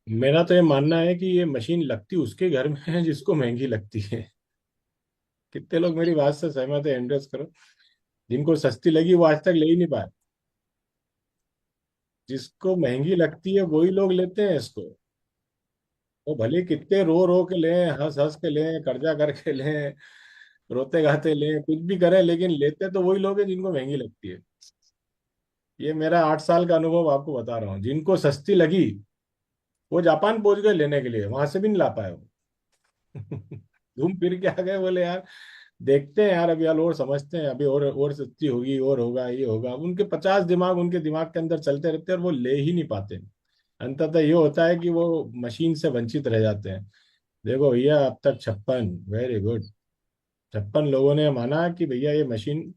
मेरा तो ये मानना है कि ये मशीन लगती उसके घर में है जिसको महंगी लगती है। कितने लोग मेरी बात से सहमत है, एंड्रेस करो। जिनको सस्ती लगी वो आज तक ले ही नहीं पाए। जिसको महंगी लगती है वही लोग लेते हैं इसको। वो भले कितने रो रो के लें, हंस हंस के लें, कर्जा करके लें, रोते गाते लें, कुछ भी करें, लेकिन लेते तो वही लोग हैं जिनको महंगी लगती है। ये मेरा 8 साल का अनुभव आपको बता रहा हूँ। जिनको सस्ती लगी वो जापान पहुंच गए लेने के लिए, वहां से भी नहीं ला पाए वो। घूम फिर के आ गए, बोले यार देखते हैं यार, अभी यार और समझते हैं, अभी और सस्ती होगी, और होगा, ये होगा। उनके 50 दिमाग उनके दिमाग के अंदर चलते रहते हैं और वो ले ही नहीं पाते। अंततः ये होता है कि वो मशीन से वंचित रह जाते हैं। देखो भैया, अब तक 56, वेरी गुड, 56 लोगों ने माना कि भैया ये मशीन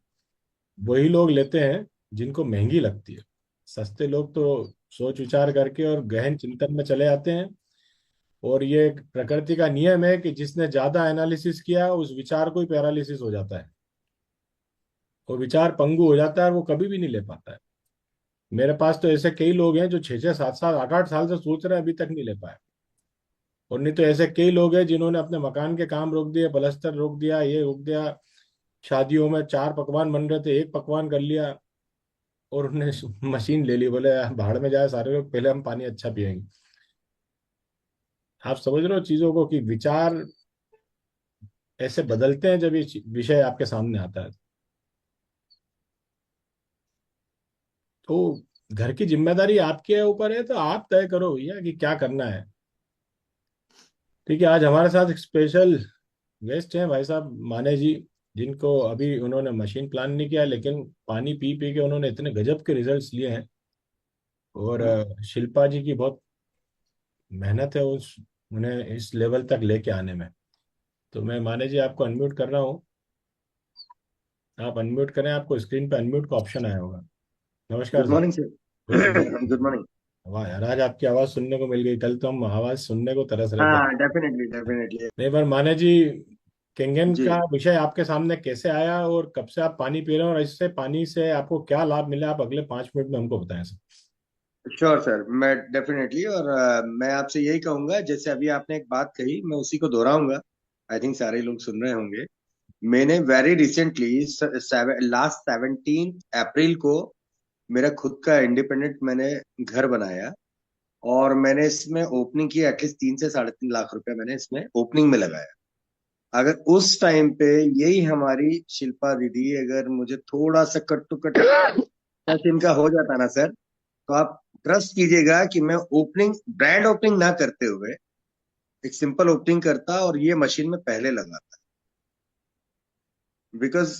वही लोग लेते हैं जिनको महंगी लगती है। सस्ते लोग तो सोच विचार करके और गहन चिंतन में चले जाते हैं। और ये एक प्रकृति का नियम है कि जिसने ज्यादा एनालिसिस किया उस विचार को ही पैरालिसिस हो जाता है। वो विचार पंगु हो जाता है और वो कभी भी नहीं ले पाता है। मेरे पास तो ऐसे कई लोग हैं जो 6 6 7 7 8 8 साल से सोच रहे हैं, अभी तक नहीं ले पाए। और नहीं तो ऐसे कई लोग हैं जिन्होंने अपने मकान के काम रोक दिए, पलस्तर रोक दिया, ये रोक दिया। शादियों में 4 पकवान बन रहे थे, एक पकवान कर लिया और उन्हें मशीन ले ली। बोले "यार, भाड़ में जाए सारे लोग, पहले हम पानी अच्छा पियेंगे"। आप समझ रहे हो चीजों को, कि विचार ऐसे बदलते हैं जब ये विषय आपके सामने आता है। तो घर की जिम्मेदारी आपके ऊपर है, तो आप तय करो भैया कि क्या करना है। ठीक है, आज हमारे साथ एक स्पेशल गेस्ट हैं, भाई साहब माने जी। जिनको अभी उन्होंने मशीन प्लान नहीं किया, लेकिन पानी पी पी के उन्होंने इतने गजब के रिजल्ट्स लिए हैं। और शिल्पा जी की बहुत मेहनत है उस उन्हें इस लेवल तक लेके आने में। तो मैं माने जी आपको अनम्यूट कर रहा हूँ। आप अनम्यूट करें, आपको स्क्रीन पे अनम्यूट का ऑप्शन आया होगा। नमस्कार good sir. Morning good sir. Good morning. Morning. वाह यार, आज आपकी आवाज़ सुनने को मिल गई। कल तो हम आवाज़ सुनने को तरस रहे थे। हाँ, डेफिनेटली डेफिनेटली। नहीं पर माने जी, केंगन जी। का विषय आपके सामने कैसे आया और कब से आप पानी पी रहे हैं और इससे पानी से आपको क्या लाभ मिला, आप अगले 5 मिनट में हमको बताएं सर। श्योर सर, मैं डेफिनेटली। और मैं आपसे यही कहूंगा, जैसे अभी आपने एक बात कही, मैं उसी को दोहराऊंगा। आई थिंक सारे लोग सुन रहे होंगे। मैंने वेरी रिसेंटली लास्ट 17 अप्रैल को मेरा खुद का इंडिपेंडेंट मैंने घर बनाया। और मैंने इसमें ओपनिंग की, एटलीस्ट 3 से 3.5 लाख रुपए मैंने इसमें ओपनिंग में लगाया। अगर उस टाइम पे यही हमारी शिल्पा दीदी अगर मुझे थोड़ा सा कट टू कट टच इनका हो जाता ना सर, तो आप ट्रस्ट कीजिएगा कि मैं ओपनिंग, ब्रांड ओपनिंग ना करते हुए एक सिंपल ओपनिंग करता और ये मशीन में पहले लगाता। बिकॉज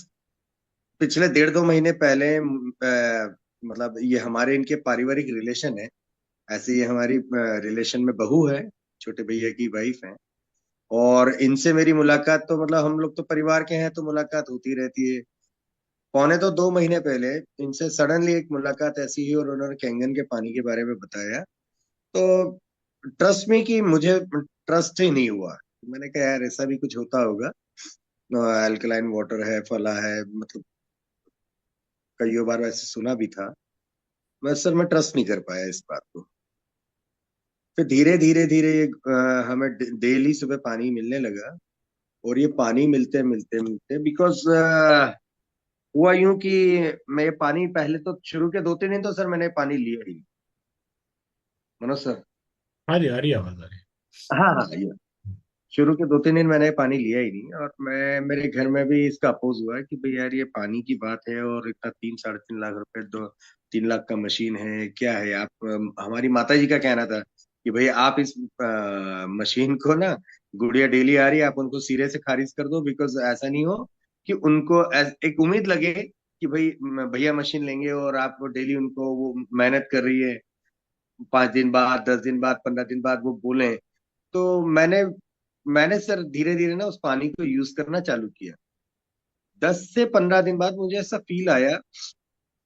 पिछले 1.5 2 महीने पहले मतलब ये हमारे इनके पारिवारिक रिलेशन है। ऐसे ये हमारी रिलेशन में बहू है, छोटे भैया की वाइफ है। और इनसे मेरी मुलाकात तो मतलब हम लोग तो परिवार के हैं तो मुलाकात होती रहती है। पौने तो 2 महीने पहले इनसे सडनली एक मुलाकात ऐसी हुई और उन्होंने कैंगन के पानी के बारे में बताया। तो ट्रस्ट में कि मुझे ट्रस्ट ही नहीं हुआ। मैंने कहा यार ऐसा भी कुछ होता होगा। अल्कलाइन वाटर है, फला है, मतलब कई बार वैसे सुना भी था। मैं सर मैं ट्रस्ट नहीं कर पाया इस बात को। फिर धीरे धीरे धीरे ये हमें डेली सुबह पानी मिलने लगा। और ये पानी मिलते मिलते मिलते बिकॉज हुआ यूं कि मैं ये पानी पहले तो शुरू के 2 3 दिन तो सर मैंने पानी लिया ही नहीं। मनोज सर। हाँ जी, आ रही है आवाज़, आ रही हाँ हाँ, ये शुरू के 2 3 दिन मैंने पानी लिया ही नहीं। और मैं मेरे घर में भी इसका अपोज हुआ कि भाई यार ये पानी की बात है और इतना 3 3.5 लाख रुपए, 2 3 लाख का मशीन है, क्या है आप। हमारी माता जी का कहना था कि भाई आप इस मशीन को ना, गुड़िया डेली आ रही है, आप उनको सिरे से खारिज कर दो। बिकॉज ऐसा नहीं हो कि उनको एक उम्मीद लगे कि भाई भैया मशीन लेंगे और आप डेली उनको वो मेहनत कर रही है, 5 दिन बाद, 10 दिन बाद, 15 दिन बाद वो बोले। तो मैंने सर धीरे धीरे ना उस पानी को यूज करना चालू किया। 10 से 15 दिन बाद मुझे ऐसा फील आया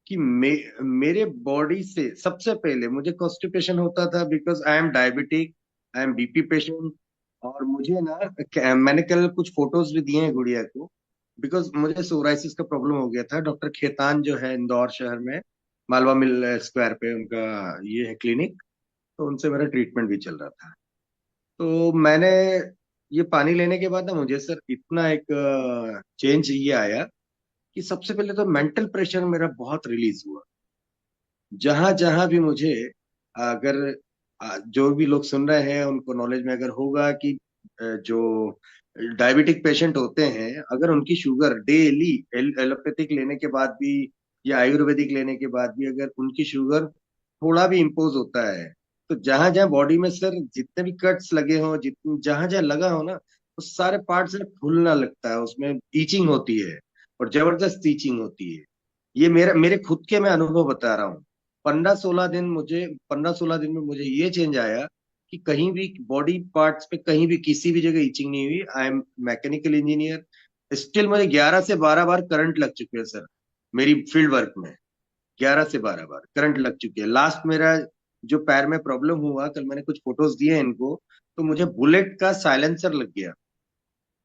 कि मेरे बॉडी से सबसे पहले मुझे कॉन्स्टिपेशन होता था, because I am diabetic, I am BP patient. और मुझे ना मैंने कल कुछ फोटोज भी दिए हैं गुड़िया को। बिकॉज मुझे सोराइसिस का प्रॉब्लम हो गया था। डॉक्टर खेतान जो है इंदौर शहर में, मालवा मिल स्क्वायर पे उनका ये है क्लिनिक। तो उनसे मेरा ट्रीटमेंट भी चल रहा था। तो मैंने ये पानी लेने के बाद ना मुझे सर इतना एक चेंज ये आया कि सबसे पहले तो मेंटल प्रेशर मेरा बहुत रिलीज हुआ। जहां जहां भी मुझे, अगर जो भी लोग सुन रहे हैं उनको नॉलेज में अगर होगा कि जो डायबिटिक पेशेंट होते हैं, अगर उनकी शुगर डेली एलोपैथिक लेने के बाद भी या आयुर्वेदिक लेने के बाद भी अगर उनकी शुगर थोड़ा भी इम्पोज होता है, तो जहां जहां बॉडी में सर जितने भी कट्स लगे हों, जितने जहां जहां लगा हो ना, उस सारे पार्ट से फूलना लगता है, उसमें ईचिंग होती है और जबरदस्त ईचिंग होती है। ये मेरे खुद के मैं अनुभव बता रहा हूँ। 15-16 दिन में मुझे ये चेंज आया कि कहीं भी बॉडी पार्ट्स पे कहीं भी किसी भी जगह इचिंग नहीं हुई। I am mechanical engineer, still मुझे 11 से 12 बार करंट लग चुके हैं सर, मेरी फील्ड वर्क में। 11 से 12 बार करंट लग चुके हैं। लास्ट मेरा जो पैर में प्रॉब्लम हुआ, कल मैंने कुछ फोटोज दिए हैं इनको, तो मुझे बुलेट का साइलेंसर लग गया।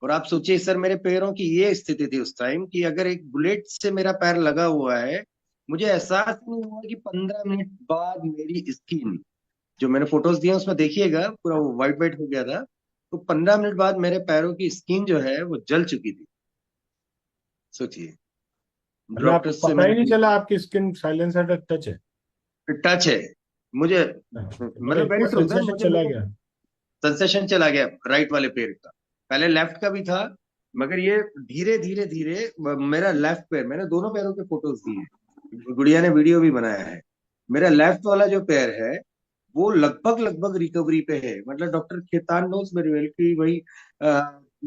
और आप सोचिए सर, मेरे पैरों की ये स्थिति थी उस टाइम कि अगर एक बुलेट से मेरा पैर लगा हुआ है, मुझे एहसास नहीं हुआ कि 15 मिनट बाद मेरी स्किन, जो मैंने फोटोज दिए हैं उसमें देखिएगा पूरा वो वाइट वाइट हो गया था। तो 15 मिनट बाद मेरे पैरों की स्किन जो है वो जल चुकी थी। सोचिए। मतलब डॉक्टर आपको से पता ही मैंने नहीं चला आपकी स्किन साइलेंसर टच है? टच है मुझे, अच्छा, मतलब मतलब वेरी इतना ट्रू सर, सेंसेशन मुझे चला मेरे गया। कंसेशन चला गया राइट वाले पैर का। पहले लेफ्ट का भी था, मगर ये धीरे धीरे धीरे मेरा लेफ्ट पैर, मैंने दोनों पैरों के फोटोज दिए, गुड़िया ने वीडियो भी बनाया है। मेरा लेफ्ट वाला जो पैर है वो लगभग लगभग रिकवरी पे है। मतलब doctor Khetan knows very well कि भाई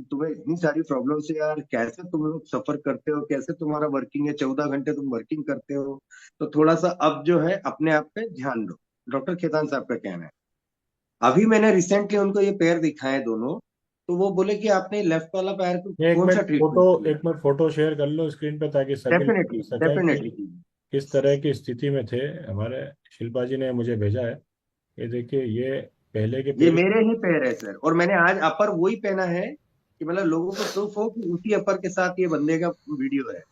तुम्हें इतनी सारी प्रॉब्लम से यार कैसे तुम लोग सफर करते हो, कैसे तुम्हारा वर्किंग है, 14 घंटे तुम वर्किंग करते हो, तो थोड़ा सा अब जो है अपने आप पे ध्यान दो। डॉक्टर खेतान साहब का कहना है। अभी मैंने रिसेंटली उनको ये पैर दिखाए दोनों, तो वो बोले कि आपने लेफ्ट वाला पैर को ये कौन सा ट्रीटमेंट किया। एक मिनट फोटो शेयर कर लो स्क्रीन पे ताकि सके डेफिनेटली सके कि डेफिनेटली। किस तरह की स्थिति में थे। हमारे शिल्पा जी ने मुझे भेजा है। ये देखिए, ये पहले के ये पैर। मेरे ही पैर है सर, और मैंने आज अपर वही पहना है कि मतलब लोगों को प्रूफ हो कि उसी अपर के साथ ये बंदे का वीडियो है।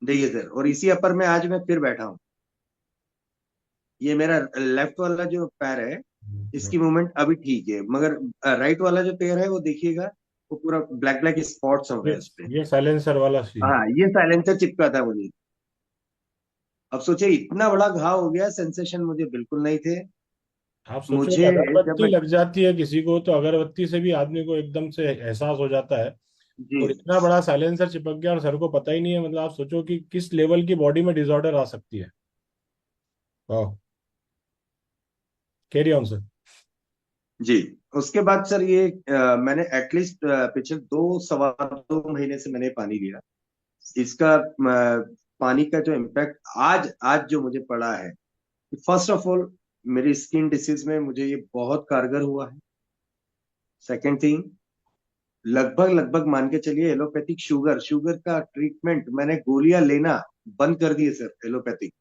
देखिए सर, और इसी अपर में आज मैं फिर बैठा हूँ। ये मेरा लेफ्ट वाला जो पैर है, इसकी मूवमेंट अभी ठीक है, मगर राइट वाला जो पैर है वो देखिएगा, वो पूरा ब्लैक ब्लैक स्पॉट्स हो ये गए उस पे। ये साइलेंसर वाला सीन। हाँ, ये साइलेंसर चिपका था मुझे। अब सोचिए इतना बड़ा घाव हो गया, सेंसेशन मुझे बिल्कुल नहीं थे। आप सोचो, एक मुझे जब अगरबत्ती मैं, लग जाती है किसी को तो अगरबत्ती से भी आदमी को एकदम से एहसास हो जाता है। जी, और इतना बड़ा साइलेंसर चिपक गया और सर को पता ही नहीं है। मतलब आप सोचो कि किस लेवल की बॉडी में डिसऑर्डर आ सकती है। वाह। Carry on sir. जी। उसके बाद सर ये मैंने एटलीस्ट पिछले 2 सवा 2 महीने से मैंने पानी लिया। इसका पानी का जो इम्पैक्ट आज आज जो मुझे पड़ा है, फर्स्ट ऑफ ऑल मेरी स्किन डिसीज में मुझे ये बहुत कारगर हुआ है। सेकेंड थिंग, लगभग लगभग मान के चलिए एलोपैथिक शुगर शुगर का ट्रीटमेंट मैंने गोलियां लेना बंद कर दिए सर, एलोपैथिक।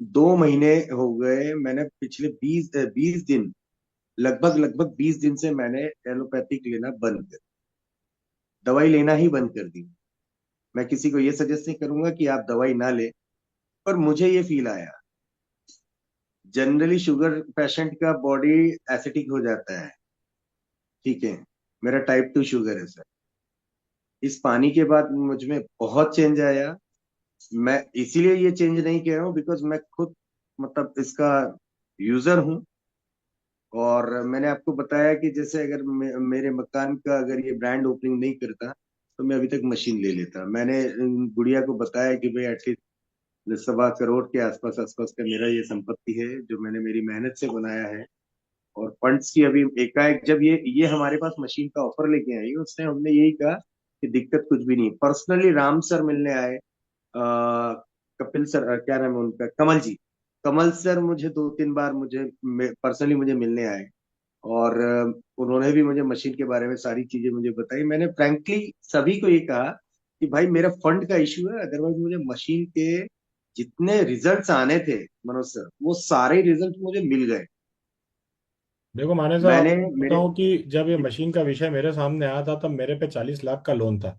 2 महीने हो गए, मैंने पिछले 20 दिन, लगभग लगभग 20 दिन से मैंने एलोपैथिक लेना बंद कर, दवाई लेना ही बंद कर दी। मैं किसी को ये सजेस्ट नहीं करूंगा कि आप दवाई ना ले, पर मुझे ये फील आया। जनरली शुगर पेशेंट का बॉडी एसिडिक हो जाता है, ठीक है, मेरा टाइप 2 शुगर है सर। इस पानी के बाद मुझ में बहुत चेंज आया। मैं इसीलिए ये चेंज नहीं कह रहा हूँ बिकॉज मैं खुद मतलब इसका यूजर हूँ। और मैंने आपको बताया कि जैसे अगर मेरे मकान का अगर ये ब्रांड ओपनिंग नहीं करता, तो मैं अभी तक मशीन ले लेता। मैंने गुड़िया को बताया कि भाई एटलीस्ट 1.25 करोड़ के आसपास आसपास का मेरा ये संपत्ति है जो मैंने मेरी मेहनत से बनाया है। और फंड्स की अभी एकाएक जब ये हमारे पास मशीन का ऑफर लेके आई, उसने हमने यही कहा कि दिक्कत कुछ भी नहीं। पर्सनली राम सर मिलने आए, कपिल सर, क्या नाम है उनका, कमल जी। कमल सर मुझे 2-3 बार मुझे पर्सनली मुझे मिलने आए। और उन्होंने भी मुझे मशीन के बारे में सारी चीजें मुझे बताई। मैंने फ्रैंकली सभी को ये कहा कि भाई मेरा फंड का इश्यू है, अदरवाइज मुझे मशीन के जितने रिजल्ट्स आने थे मनोज सर, वो सारे रिजल्ट मुझे मिल गए। देखो माने साहब, मैंने आपको मेरे बताऊं कि जब ये मशीन का विषय मेरे सामने आया था तब मेरे पे 40 लाख का लोन था,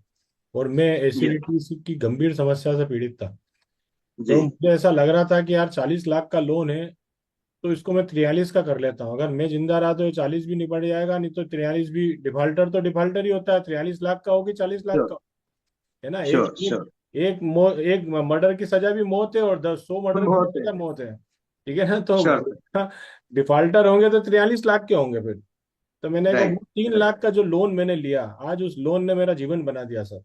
और मैं जी एसिडिटी की गंभीर समस्या से पीड़ित था। जी तो मुझे ऐसा लग रहा था कि यार 40 लाख का लोन है, तो इसको मैं 43 का कर लेता हूँ। अगर मैं जिंदा रहा तो ये 40 भी निपट जाएगा, नहीं तो 43 भी, डिफाल्टर तो डिफाल्टर ही होता है, 43 लाख का होगी, 40 लाख श्योर का, है ना। एक श्योर एक श्योर। एक मर्डर की सजा भी मौत है, और 100 मर्डर की भी बहुत है। सजा मौत है। ठीक है ना, तो श्योर। डिफाल्टर होंगे तो 43 लाख के होंगे फिर। तो मैंने कहा, वो राइट 3 लाख राइट का जो लोन मैंने लिया, आज उस लोन ने मेरा जीवन बना दिया सर।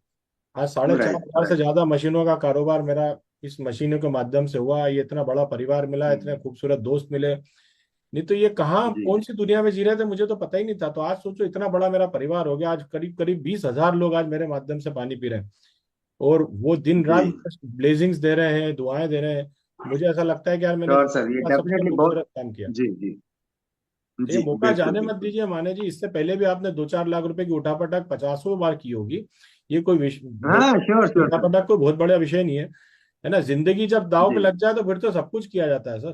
आज 4,500 से राइट ज्यादा मशीनों का कारोबार मेरा इस मशीनों के माध्यम से हुआ। ये इतना बड़ा परिवार मिला, इतने राइट। खूबसूरत दोस्त मिले। नहीं तो ये कहाँ, जी कौन सी दुनिया में जी रहे थे, मुझे तो पता ही नहीं था। तो आज सोचो, इतना बड़ा मेरा परिवार हो गया। आज करीब करीब 20,000 लोग आज मेरे माध्यम से पानी पी रहे हैं, और वो दिन जी। रात ब्लेसिंग्स दे रहे हैं, दुआएं दे रहे हैं। मुझे ऐसा लगता है कि यार मैंने श्योर सर, ये जिंदगी का सबसे डेफिनेटली बहुत। खूबसूरत काम किया। जी जी तो ये जी। मौका बिल्कुल जाने मत बिल्कुल। दीजिए माने जी, इससे पहले भी आपने 2-4 लाख रुपए की उठापटक 50 बार की होगी। ये कोई हाँ श्योर श्योर सर। उठापटक कोई बहुत बड़ा विषय नहीं है ना। जिंदगी जब दांव पे जी लग जाए तो फिर तो सब कुछ किया जाता है सर।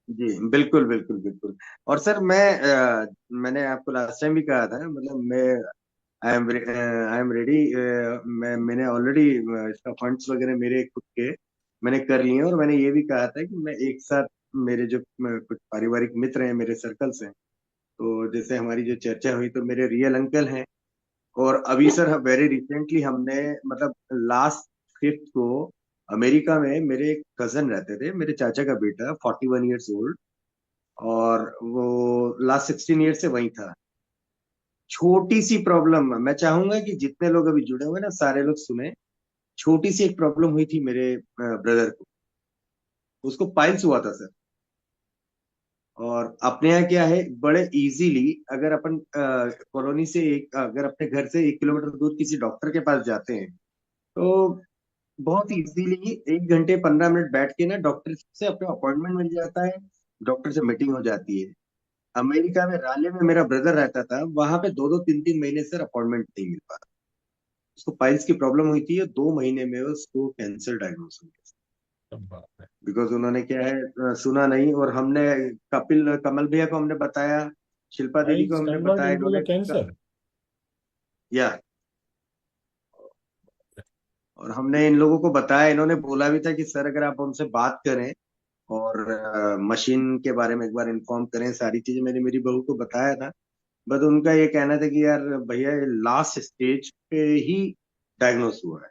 जी। बिल्कुल बिल्कुल बिल्कुल। और सर मैंने आपको लास्ट टाइम भी कहा था, मतलब मैं आई एम रेडी। मैंने ऑलरेडी इसका फंड्स वगैरह मेरे खुद के मैंने कर लिए हैं। और मैंने ये भी कहा था कि मैं एक साथ, मेरे जो कुछ पारिवारिक मित्र हैं, मेरे सर्कल्स हैं, तो जैसे हमारी जो चर्चा हुई, तो मेरे रियल अंकल हैं। और अभी सर वेरी रिसेंटली हमने, मतलब लास्ट फिफ्थ को, अमेरिका में मेरे एक कजन रहते थे, मेरे चाचा का बेटा, 41 ईयर्स ओल्ड। और वो लास्ट 16 ईयर से वहीं था। छोटी सी प्रॉब्लम, मैं चाहूंगा कि जितने लोग अभी जुड़े हुए ना, सारे लोग सुने। छोटी सी एक प्रॉब्लम हुई थी मेरे ब्रदर को। उसको पाइल्स हुआ था सर। और अपने यहाँ क्या है, बड़े इजीली, अगर अपन कॉलोनी से एक, अगर अपने घर से 1 किलोमीटर दूर किसी डॉक्टर के पास जाते हैं, तो बहुत इजीली 1 घंटे 15 मिनट बैठ के ना डॉक्टर से अपना अपॉइंटमेंट मिल जाता है। डॉक्टर से मीटिंग हो जाती है। अमेरिका में राले में मेरा ब्रदर रहता था, वहां पे 2-2 3-3 महीने सर अपॉइंटमेंट नहीं मिल पाता। उसको पाइल्स की प्रॉब्लम हुई थी, 2 महीने में उसको कैंसर डायग्नोस हो गया। सब बात है। बिकॉज उन्होंने क्या है, सुना नहीं। और हमने कपिल कमल भैया को हमने बताया, शिल्पा दीदी को फाइल्स हमने कन्वर्ट बताया, इनटू द इन्होंने कैंसर। या। और हमने इन लोगों को बताया, इन्होंने बोला भी था कि सर अगर आप उनसे बात करें और मशीन के बारे में एक बार इन्फॉर्म करें, सारी चीजें मैंने मेरी बहू को बताया था। बट उनका ये कहना था कि यार भैया, ये लास्ट स्टेज पे ही डायग्नोस हुआ है।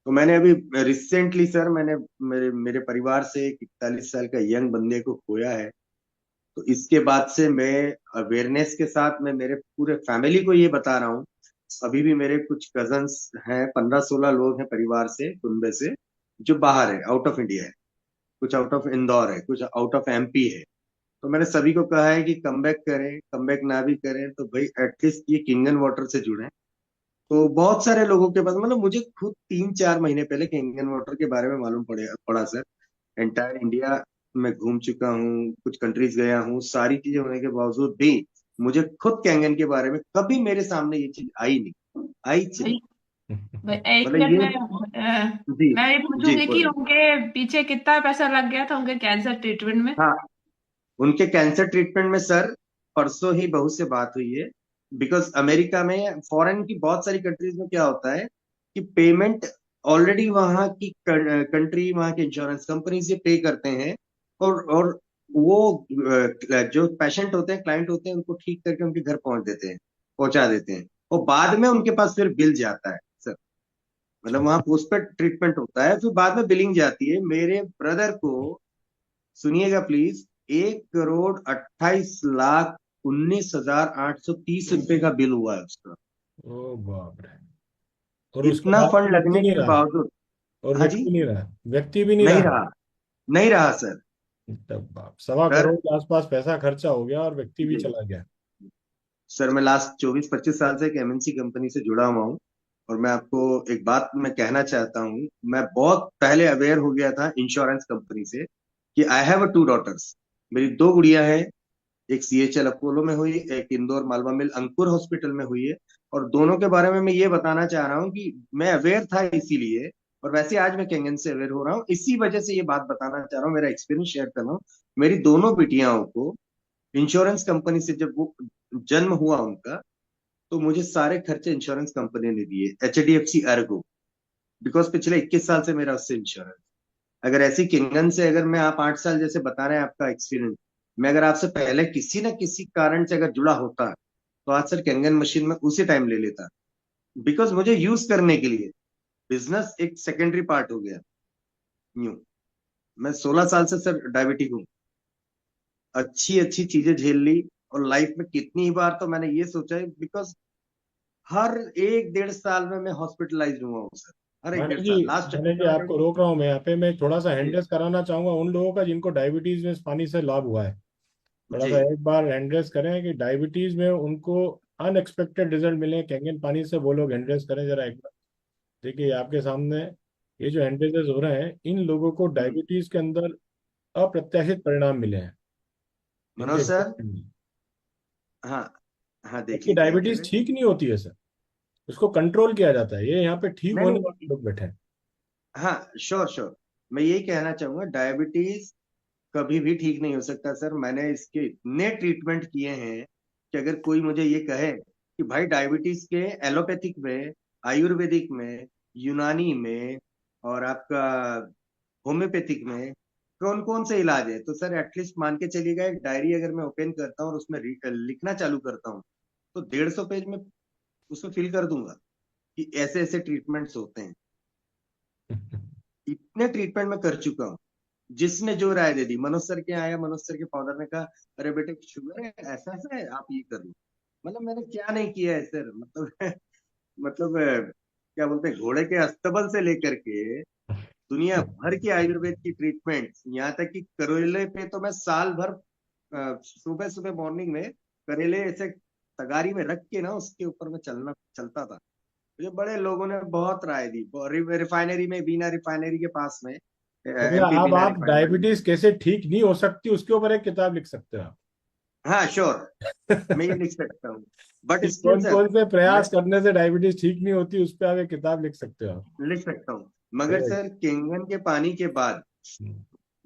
तो मैंने अभी रिसेंटली सर, मैंने मेरे मेरे परिवार से एक 41 साल का यंग बंदे को खोया है। तो इसके बाद से मैं अवेयरनेस के साथ मैं मेरे पूरे फैमिली को ये बता रहा हूँ। अभी भी मेरे कुछ कजन्स हैं, 15-16 लोग हैं परिवार से, कुनबे से, जो बाहर है, आउट ऑफ इंडिया है। कुछ आउट ऑफ इंदौर है, कुछ आउट ऑफ एमपी है। तो मैंने सभी को कहा है कि कम बैक करें, कम बैक ना भी करें तो भाई एटलीस्ट ये किंगन वाटर से जुड़ें। तो बहुत सारे लोगों के पास, मतलब मुझे खुद 3-4 महीने पहले किंगन वाटर के बारे में मालूम पड़ा सर। एंटायर इंडिया में घूम चुका हूँ, कुछ कंट्रीज गया हूँ, सारी चीजें होने के बावजूद भी मुझे खुद कैंगन के बारे में कभी मेरे सामने ये चीज आई नहीं, आई भाई, चाहिए। एक मतलब मिनट ये। में जी मैं ये जी पूछूंगी कि बोले। उनके पीछे कितना पैसा लग गया था उनके कैंसर ट्रीटमेंट में। हाँ, उनके कैंसर ट्रीटमेंट में सर, परसों ही बहू से बात हुई है। बिकॉज अमेरिका में, फॉरेन की बहुत सारी कंट्रीज में क्या होता है कि पेमेंट ऑलरेडी वहां की कंट्री, वहां के इंश्योरेंस कंपनी से पे करते हैं। और वो जो पेशेंट होते हैं, क्लाइंट होते हैं, उनको ठीक करके उनके घर पहुंचा देते हैं। और बाद में उनके पास फिर बिल जाता है सर। मतलब अच्छा। वहां पोस्टपेड ट्रीटमेंट होता है, फिर बाद में बिलिंग जाती है। मेरे ब्रदर को, सुनिएगा प्लीज, 1,28,19,830 रुपए का बिल हुआ है उसका। ओ बाप रे। और उसके इतना बाद भी फंड व्यक्ति लगने नहीं के रहा। बावजूद। और हाँ जी। व्यक्ति नहीं रहा, व्यक्ति भी नहीं नहीं रहा। रहा, नहीं रहा सर। तब बाप, 1.25 करोड़ सर के आसपास पैसा खर्चा हो गया और व्यक्ति भी जी। चला गया। सर मैं लास्ट 24-25 साल से एक एमएनसी कंपनी से जुड़ा हुआ हूँ। और मैं आपको एक बात मैं कहना चाहता हूँ, मैं बहुत पहले अवेयर हो गया था इंश्योरेंस कंपनी से कि आई हैव 2 डॉटर्स। मेरी 2 गुड़िया है। एक सीएचएल अपोलो में हुई, एक इंदौर मालवा मिल अंकुर हॉस्पिटल में हुई है। और दोनों के बारे में मैं ये बताना चाह रहा हूँ कि मैं अवेयर था इसीलिए। और वैसे आज मैं कैंगन से अवेयर हो रहा हूँ, इसी वजह से ये बात बताना चाह रहा हूँ, मेरा एक्सपीरियंस शेयर कर रहा हूँ। मेरी दोनों बिटियाओं को इंश्योरेंस कंपनी से जब वो जन्म हुआ उनका, तो मुझे सारे खर्चे इंश्योरेंस कंपनी ने दिए, HDFC अर्गो। बिकॉज पिछले 21 साल से मेरा उससे इंश्योरेंस। अगर ऐसी किंगन से, अगर मैं, आप 8 साल जैसे बता रहे हैं आपका एक्सपीरियंस, मैं अगर आपसे पहले किसी न किसी कारण से अगर जुड़ा होता, तो आज सर कैंगन मशीन में उसी टाइम ले लेता। बिकॉज मुझे यूज करने के लिए बिजनेस एक सेकेंडरी पार्ट हो गया। यूं मैं 16 साल से सर डायबिटिक हूँ, अच्छी अच्छी चीजें झेल ली। और लाइफ में कितनी बार तो मैंने ये सोचा है, बिकॉज हर एक 1.5 साल में मैं हॉस्पिटलाइज हुआ हूँ सर। हर एक माने डेढ़ जी, साल लास्ट माने जी आपको 2020। रोक रहा हूँ मैं यहाँ पे, मैं थोड़ा सा जी हैंडरेस कराना चाहूंगा उन लोगों का जिनको डायबिटीज में इस पानी से लाभ हुआ है। थोड़ा जी। सा एक बार हैंडरेस करें कि डायबिटीज में उनको अनएक्सपेक्टेड रिजल्ट मिले कैंगन पानी से, वो लोग हैंडरेस करें जरा एक बार। देखिए आपके सामने ये जो हैंडरेसेस हो रहे हैं, इन लोगों को हम्म। डायबिटीज के अंदर अप्रत्याशित परिणाम मिले हैं मनोज इनके सर। ट्रीटमेंट में। हाँ हाँ, जबकि देखिए क्या कह डायबिटीज रहे हैं। ठीक नहीं होती है सर, उसको कंट्रोल किया जाता है। ये यहाँ पे ठीक नहीं होने नहीं, वाले लोग बैठे हैं। हाँ श्योर श्योर। मैं यही कहना चाहूंगा, डायबिटीज कभी भी ठीक नहीं हो सकता सर। मैंने इसके इतने ट्रीटमेंट किए हैं कि अगर कोई मुझे ये कहे कि भाई डायबिटीज के एलोपैथिक में, आयुर्वेदिक में, यूनानी में, और आपका होम्योपैथिक में कौन कौन से इलाज है, तो सर एटलीस्ट मान के चलिएगा, एक डायरी अगर मैं ओपन करता हूँ और उसमें लिखना चालू करता हूँ, तो 150 पेज में उसमें फिल कर दूंगा कि ऐसे ऐसे ट्रीटमेंट्स होते हैं। इतने ट्रीटमेंट मैं कर चुका हूँ। जिसने जो राय दे दी, मनोज सर के आया, मनोज सर के फादर ने कहा अरे बेटे शुगर है, ऐसा ऐसा है, आप ये कर लो। मतलब मैंने क्या नहीं किया है सर, मतलब मतलब क्या बोलते हैं, घोड़े के अस्तबल से लेकर के दुनिया भर की आयुर्वेद की ट्रीटमेंट, यहाँ तक कि करेले पे तो मैं साल भर सुबह सुबह मॉर्निंग में करेले ऐसे तगारी में रख के ना, उसके ऊपर में चलता था। मुझे बड़े लोगों ने बहुत राय दी। रिफाइनरी में, बीना रिफाइनरी के पास में, तो भैया MP अब बीना आप डायबिटीज रिफाइनरी। कैसे ठीक नहीं हो सकती उसके ऊपर एक किताब लिख सकते हो हाँ श्योर, आप। मैं ये लिख सकता हूँ। बट कि स्टिल कौन सर, कौन से मैं प्रयास करने से डायबिटीज ठीक नहीं होती, उस पर आप एक किताब लिख सकते हो। लिख सकता हूँ। मगर Correct. सर केंगन के पानी के बाद,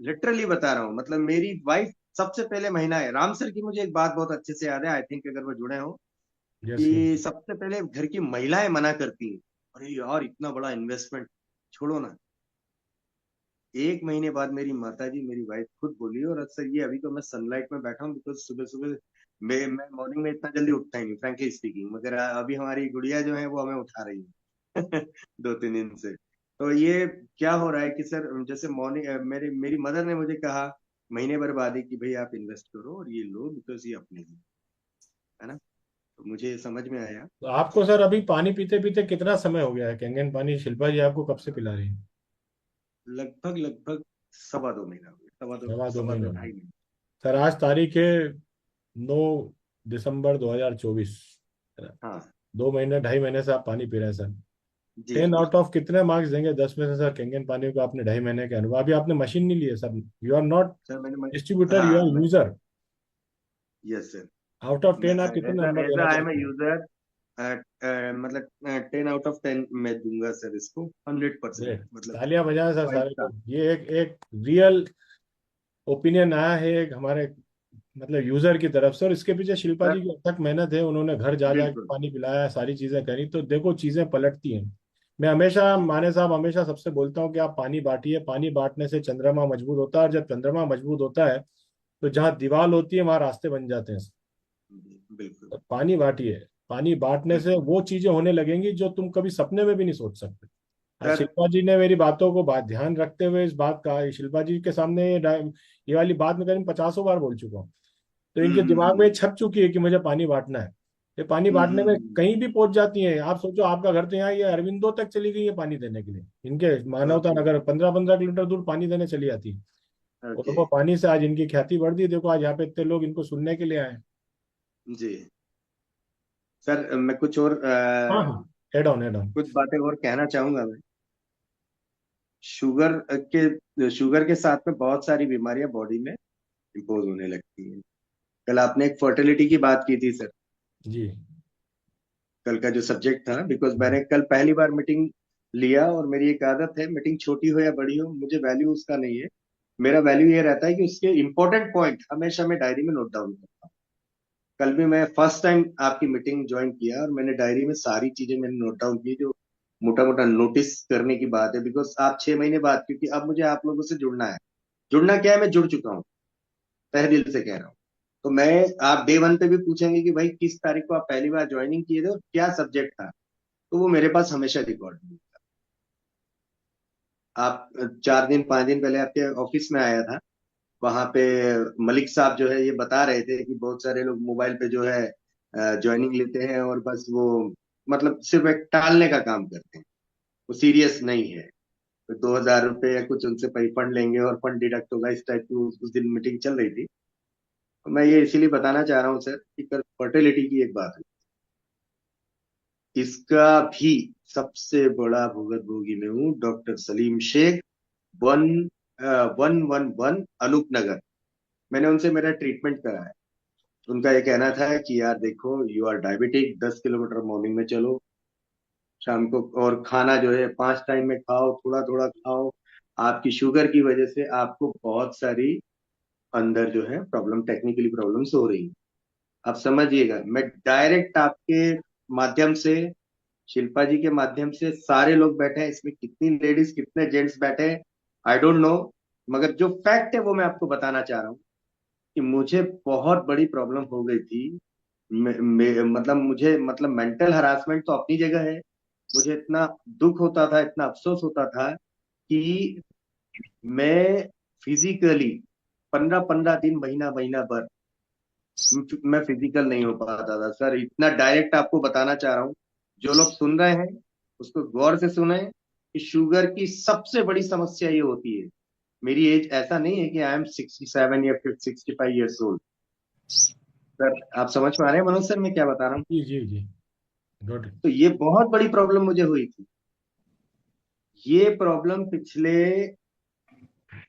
लिटरली बता रहा हूँ, मतलब मेरी वाइफ सबसे पहले महीना है, राम सर की मुझे एक बात बहुत अच्छे से याद है, आई थिंक अगर वो जुड़े हो, यस यस। कि सबसे पहले घर की महिलाएं मना करती हैं, अरे यार इतना बड़ा इन्वेस्टमेंट छोड़ो ना। 1 महीने बाद मेरी माता जी, मेरी वाइफ खुद बोली, और सर ये अभी तो मैं सनलाइट में बैठा हूँ, बिकॉज सुबह सुबह मैं मॉर्निंग में इतना जल्दी उठता ही नहीं, फ्रैंकली स्पीकिंग, मगर अभी हमारी गुड़िया जो है वो हमें उठा रही है 2-3 दिन से। तो ये क्या हो रहा है कि सर, जैसे मॉर्निंग मेरी मदर ने मुझे कहा महीने भर बाद ही कि भाई आप इन्वेस्ट करो और ये लो, बिकॉज ये अपने ही है ना। तो मुझे समझ में आया। तो आपको सर अभी पानी पीते पीते कितना समय हो गया है? कैंगन पानी शिल्पा जी आपको कब से पिला रही है? लगभग लगभग 2.25 महीना हो गया, सवा दो, सवा दो सवा दो महीने हो गए। ढाई महीने सर आज तारीख है 9 दिसंबर 2024, है ना? हाँ 2 महीने 2.5 महीने से आप पानी पी रहे हैं सर। जी 10 आउट ऑफ कितने मार्क्स देंगे 10 में से सर कैंगन पानी को? आपने 2.5 महीने के अनुभव, अभी आपने मशीन नहीं ली है sir. You are not sir. Distributor, you हाँ आर मैं, user. Yes sir. Out of 10 आप एज कितने नंबर एज देना आई एम चाहते हैं? यूजर, मतलब 10 आउट ऑफ 10 मैं दूंगा सर इसको, 100%, ग्रेट। मतलब तालियां बजाएं सर फाइव सारे स्टार लोग। ये एक एक रियल ओपिनियन आया है एक हमारे मतलब यूजर की तरफ से, और इसके पीछे शिल्पा जी सर। की अथक मेहनत है। उन्होंने घर जा जा के बिल्कुल। पानी पिलाया, सारी चीजें करी, तो देखो चीजें पलटती हैं। मैं हमेशा, माने साहब हमेशा सबसे बोलता हूँ कि आप पानी बांटिए। पानी बांटने से चंद्रमा मजबूत होता है, और जब चंद्रमा मजबूत होता है तो जहाँ दीवार होती है वहां रास्ते बन जाते हैं। बिल्कुल। तो पानी बांटिए। पानी बांटने से बिल्कुल वो चीजें होने लगेंगी जो तुम कभी सपने में भी नहीं सोच सकते। आज सर। शिल्पा जी ने मेरी बातों को बात ध्यान रखते हुए इस बात का, शिल्पा जी के सामने ये वाली बात मैं करीब 50 बार बोल चुका हूँ। तो हम्म इनके हम्म दिमाग में ये हम्म छप चुकी है कि मुझे पानी बांटना है। ये पानी हम्म बांटने हम्म, में हम्म, कहीं भी पहुंच जाती है। आप सोचो आपका घर तो यहाँ, ये अरविंदो तक चली गई है पानी देने के लिए। इनके मानवता ओके नगर 15-15 किलोमीटर दूर पानी देने चली जाती है। और ओके। वो पानी से आज इनकी ख्याति बढ़ दी। देखो आज यहाँ पे इतने लोग इनको सुनने के लिए आए हैं। जी सर, मैं कुछ और हाँ हाँ, हेड ऑन हेड ऑन। कुछ बातें और कहना चाहूंगा मैं। शुगर के साथ में बहुत सारी बीमारियां बॉडी में इम्पोज होने लगती हैं। कल आपने एक फर्टिलिटी की बात की थी सर, जी। कल का जो सब्जेक्ट था, बिकॉज मैंने कल पहली बार मीटिंग लिया, और मेरी एक आदत है, मीटिंग छोटी हो या बड़ी हो मुझे वैल्यू उसका नहीं है। मेरा वैल्यू ये रहता है कि उसके इंपॉर्टेंट पॉइंट हमेशा मैं डायरी में नोट डाउन करूँ। कल भी मैं फर्स्ट टाइम आपकी मीटिंग ज्वाइन किया और मैंने डायरी में सारी चीजें मैंने नोट डाउन की जो मोटा मोटा नोटिस करने की बात है, बिकॉज आप 6 महीने बाद, क्योंकि अब मुझे आप लोगों से जुड़ना है। जुड़ना क्या है, मैं जुड़ चुका हूँ, तहे दिल से कह रहा हूँ। तो मैं, आप डे वन पे भी पूछेंगे कि भाई किस तारीख को आप पहली बार ज्वाइनिंग किए थे और क्या सब्जेक्ट था, तो वो मेरे पास हमेशा रिकॉर्ड है। आप 4 दिन 5 दिन पहले आपके ऑफिस में आया था, वहां पे मलिक साहब जो है ये बता रहे थे कि बहुत सारे लोग मोबाइल पे जो है ज्वाइनिंग लेते हैं और बस वो मतलब सिर्फ एक टालने का काम करते हैं, वो सीरियस नहीं है। तो 2,000 रुपये या कुछ उनसे फंड लेंगे और फंड डिडक्ट होगा, इस टाइप की उस दिन मीटिंग चल रही थी। तो मैं ये इसीलिए बताना चाह रहा हूँ सर कि कल फर्टिलिटी की एक बात है, इसका भी सबसे बड़ा भुगतभोगी मैं हूँ, डॉक्टर सलीम शेख, 111 अनूप नगर। मैंने उनसे मेरा ट्रीटमेंट कराया। उनका ये कहना था कि यार देखो, you are diabetic, 10 kilometre morning में चलो, शाम को और खाना जो है 5 टाइम में खाओ, थोड़ा थोड़ा खाओ। आपकी शुगर की वजह से आपको बहुत सारी अंदर जो है प्रॉब्लम, टेक्निकली प्रॉब्लम्स हो रही है। आप समझिएगा, मैं डायरेक्ट आपके माध्यम से, शिल्पा जी के माध्यम से, सारे लोग बैठे हैं इसमें, कितनी लेडीज कितने जेंट्स बैठे हैं आई डोंट नो, मगर जो फैक्ट है वो मैं आपको बताना चाह रहा हूँ कि मुझे बहुत बड़ी प्रॉब्लम हो गई थी। मतलब मुझे, मतलब मेंटल हरासमेंट तो अपनी जगह है, मुझे इतना दुख होता था, इतना अफसोस होता था कि मैं फिजिकली 15-15 दिन, महीना महीना भर मैं फिजिकल नहीं हो पाता था सर। इतना डायरेक्ट आपको बताना चाह रहा हूँ, जो लोग सुन रहे हैं उसको गौर से सुने कि शुगर की सबसे बड़ी समस्या ये होती है। मेरी एज ऐसा नहीं है कि आई एम 67 या फिर 65 ईयर्स ओल्ड। सर आप समझ पा रहे हैं मनोज सर मैं क्या बता रहा हूँ? जी जी जी, गुड। तो ये बहुत बड़ी प्रॉब्लम मुझे हुई थी। ये प्रॉब्लम पिछले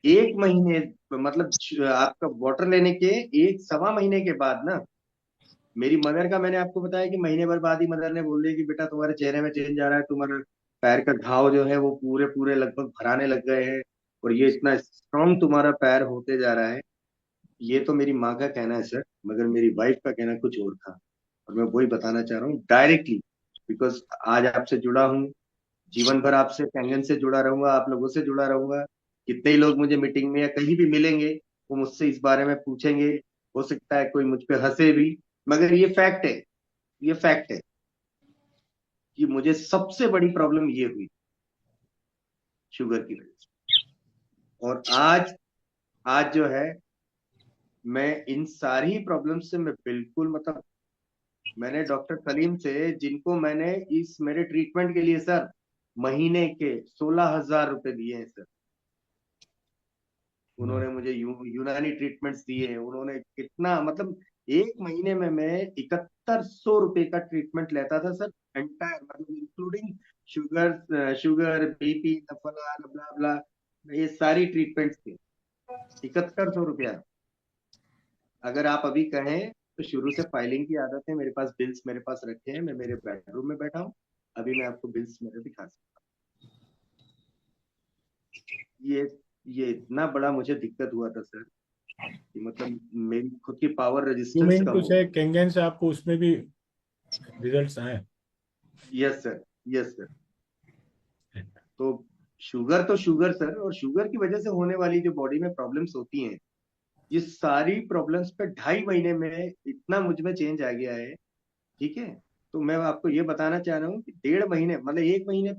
1 महीने, मतलब आपका वाटर लेने के 1 सवा महीने के बाद ना, मेरी मदर का, मैंने आपको बताया कि महीने भर बाद ही मदर ने बोल दिया कि बेटा तुम्हारे चेहरे में चेंज आ रहा है, तुम्हारा पैर का घाव जो है वो पूरे पूरे लगभग भराने लग गए हैं, और ये इतना स्ट्रांग तुम्हारा पैर होते जा रहा है। ये तो मेरी माँ का कहना है सर, मगर मेरी वाइफ का कहना कुछ और था। और मैं वही बताना चाह रहा हूँ डायरेक्टली, बिकॉज आज आपसे जुड़ा हूँ, जीवन भर आपसे कंगन से जुड़ा रहूंगा, आप लोगों से जुड़ा रहूंगा। कितने ही लोग मुझे मीटिंग में या कहीं भी मिलेंगे, वो मुझसे इस बारे में पूछेंगे। हो सकता है कोई मुझ पे हंसे भी, मगर ये फैक्ट है, ये फैक्ट है कि मुझे सबसे बड़ी प्रॉब्लम ये हुई शुगर की वजह से। और आज, आज जो है, मैं इन सारी प्रॉब्लम से मैं बिल्कुल, मतलब मैंने डॉक्टर सलीम से, जिनको मैंने इस मेरे ट्रीटमेंट के लिए सर महीने के 16,000 रुपए दिए हैं सर, उन्होंने मुझे यूनानी ट्रीटमेंट्स दिए हैं, उन्होंने कितना, मतलब 1 महीने में मैं 7100 रुपए का ट्रीटमेंट लेता था सर, एंटायर, मतलब इंक्लूडिंग शुगर, शुगर बीपी फला ब्ला ब्ला, ये सारी ट्रीटमेंट्स थी। 7100 रुपया। अगर आप अभी कहें तो शुरू से फाइलिंग की आदत है, मेरे पास बिल्स मेरे पास रखे हैं, मैं मेरे बेडरूम में बैठा हूँ, अभी मैं आपको बिल्स मेरे दिखा सकता हूँ। ये इतना बड़ा मुझे दिक्कत हुआ था सर कि मतलब मेरी खुद की पावर यू रेजिस्टेंस मीन कम टू हो से गई। केंगन से आपको उसमें भी रिजल्ट्स आए? Yes sir, yes sir. तो शुगर तो शुगर सर, और शुगर की वजह से होने वाली जो बॉडी में प्रॉब्लम्स होती हैं, ये सारी प्रॉब्लम्स पे 2.5 महीने में इतना मुझ में चेंज आ गया है। ठीक है, तो मैं आपको ये बताना चाह रहा हूँ कि 1.5 महीने, मतलब 1 महीने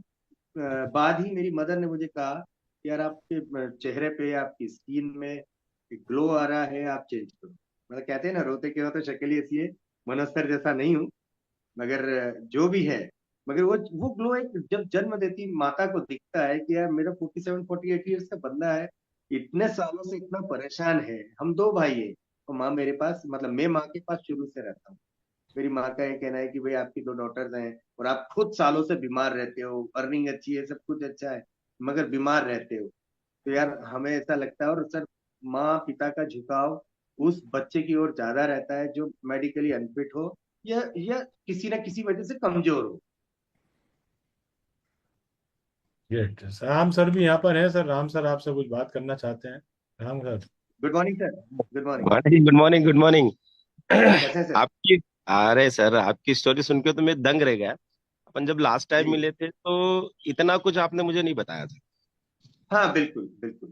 बाद ही मेरी मदर ने मुझे कहा कि यार आपके चेहरे पे, आपकी स्किन में एक ग्लो आ रहा है, आप चेंज करो। मतलब कहते हैं ना, रोते क्यों हो तो शक्ल ही ऐसी है। मनोज सर जैसा नहीं हूँ, मगर जो भी है, मगर वो ग्लो एक जब जन्म देती माता को दिखता है कि यार मेरा 47-48 ईयर्स का बंदा है, इतने सालों से इतना परेशान है। हम दो भाई है, और माँ मेरे पास, मतलब मैं माँ के पास शुरू से रहता हूँ। मेरी माँ का ये कहना है कि भाई आपकी 2 डॉटर्स हैं और आप खुद सालों से बीमार रहते हो, अर्निंग अच्छी है, सब कुछ अच्छा है, मगर बीमार रहते हो। तो यार हमें ऐसा लगता है, और सर माँ पिता का झुकाव उस बच्चे की ओर ज्यादा रहता है जो मेडिकली अनफिट हो, या किसी ना किसी वजह से कमजोर हो। ग्रेट। राम सर भी यहाँ पर है सर, राम सर आपसे कुछ बात करना चाहते हैं। Ram sir. Good morning sir, good morning. हाँ जी, गुड मॉर्निंग गुड मॉर्निंग। कैसे हैं सर? आपकी अरे सर, आपकी स्टोरी सुन के तो मैं दंग रह गया। अपन जब लास्ट टाइम जी। मिले थे तो इतना कुछ आपने मुझे नहीं बताया था। हाँ बिल्कुल बिल्कुल।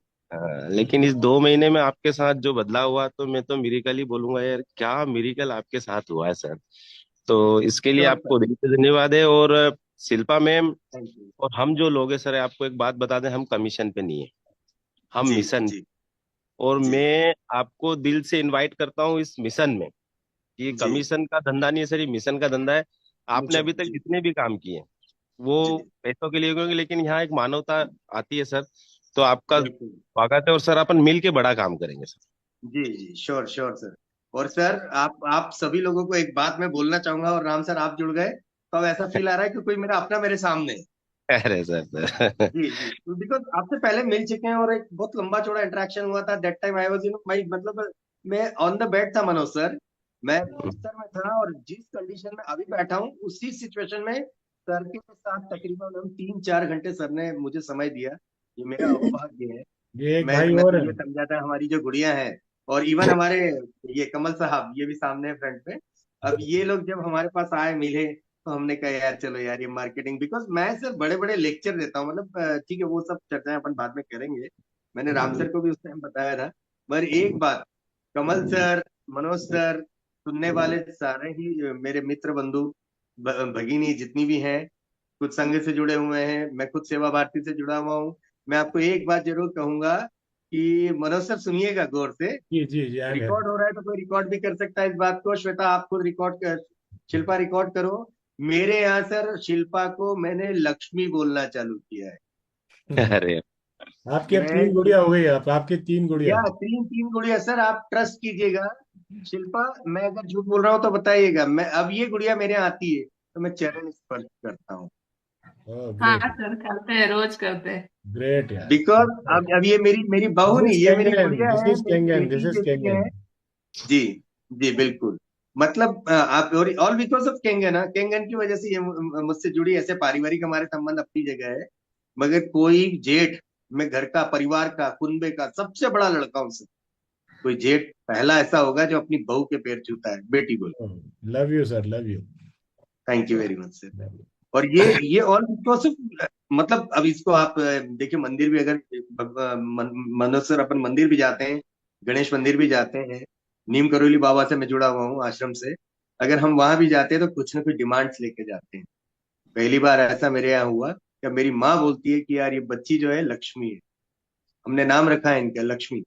लेकिन इस 2 महीने में आपके साथ जो बदलाव हुआ तो मैं तो मिरेकल ही बोलूंगा यार, क्या मिरेकल आपके साथ हुआ है सर। तो इसके लिए श्योर सर। आपको दिल से धन्यवाद है। और शिल्पा मैम थैंक यू। और हम जो लोग हैं सर, आपको एक बात बता दें, हम कमीशन पे नहीं है, हम जी मिशन। जी और जी मैं आपको दिल से इनवाइट करता हूँ इस मिशन में। ये जी। कमीशन का धंधा नहीं है सर, ये मिशन का धंधा है। आपने मिशन अभी तक जी जितने भी काम किए वो जी। पैसों के लिए होंगे, लेकिन यहाँ एक मानवता आती है सर। तो आपका बिल्कुल। स्वागत है, और सर अपन मिल के बड़ा काम करेंगे सर। जी जी श्योर श्योर सर। और सर आप सभी लोगों को एक बात मैं बोलना चाहूंगा, और राम सर आप जुड़ गए तो अब ऐसा फील आ रहा है कि कोई मेरा अपना मेरे सामने है। अरे सर। जी जी, बिकॉज आपसे पहले मिल चुके हैं और एक बहुत लंबा चौड़ा इंटरेक्शन हुआ था। That time I was my मतलब मैं ऑन द बेड था मनोज सर। मैं बिस्तर में था और जिस कंडीशन में अभी बैठा हूँ उसी सिचुएशन में सर के साथ तकरीबन हम 3-4 घंटे सर ने मुझे समय दिया। ये मेरा अहोभाग्य है। ये एक भाई मैं और तो है। ये समझा था हमारी जो गुड़िया है, और इवन हमारे ये कमल साहब ये भी सामने फ्रंट पे। अब ये लोग जब हमारे पास आए मिले तो हमने कहा यार चलो यार ये मार्केटिंग, बिकॉज मैं सिर्फ बड़े बड़े लेक्चर देता हूँ, मतलब ठीक है वो सब चर्चाएं अपन बाद में करेंगे। मैंने राम सर को भी उस टाइम बताया था। पर एक बात, कमल सर, मनोज सर, सुनने वाले सारे ही मेरे मित्र बंधु भगिनी जितनी भी हैं, कुछ संघ से जुड़े हुए हैं, मैं खुद सेवा भारती से जुड़ा हुआ हूँ। मैं आपको एक बात जरूर कहूंगा कि मनोज सर सुनिएगा गौर से। जी जी जी, आई एम रिकॉर्ड हो रहा है तो कोई रिकॉर्ड भी कर सकता है इस बात को। श्वेता आप खुद रिकॉर्ड कर, शिल्पा रिकॉर्ड करो। मेरे यहाँ सर शिल्पा को मैंने लक्ष्मी बोलना चालू किया है। हैप्पी। अरे आपकी अब मैं 3 गुड़िया हो गई, आप आपकी 3 गुड़िया। या तीन तीन गुड़िया सर, आप ट्रस्ट कीजिएगा। शिल्पा, मैं अगर झूठ बोल रहा हूँ तो बताइएगा। मैं अब ये गुड़िया मेरे यहाँ आती है तो मैं चरण स्पर्श करता हूँ। ओह हाँ ग्रेट। सर, करते हैं, रोज करते हैं। ग्रेट यार। बिकॉज अब ये मेरी बहू दिस नहीं, इज ये मेरी केंगन, गुड़िया दिस है, इज मेरी केंगन, दिस बेटी इज बेटी है। केंगन। जी जी बिल्कुल। मतलब आप ऑल बिकॉज ऑफ केंगन, हाँ केंगन की वजह से ये मुझसे जुड़ी। ऐसे पारिवारिक हमारे संबंध अपनी जगह है, मगर कोई जेठ, मैं घर का परिवार का कुनबे का सबसे बड़ा लड़का हूं, कोई जेठ पहला ऐसा होगा जो अपनी बहू के पैर छूता है, बेटी बोले। Love you sir, love you. Thank you very much sir. और ये ऑल बिकॉज ऑफ, मतलब अब इसको आप देखिए, मंदिर भी अगर मनोज सर अपन मंदिर भी जाते हैं, गणेश मंदिर भी जाते हैं, नीम करोली बाबा से मैं जुड़ा हुआ हूँ आश्रम से। अगर हम वहां भी जाते हैं तो कुछ ना कुछ डिमांड्स लेके जाते हैं। पहली बार ऐसा मेरे यहाँ हुआ कि मेरी माँ बोलती है कि यार ये बच्ची जो है लक्ष्मी है, हमने नाम रखा है इनका लक्ष्मी।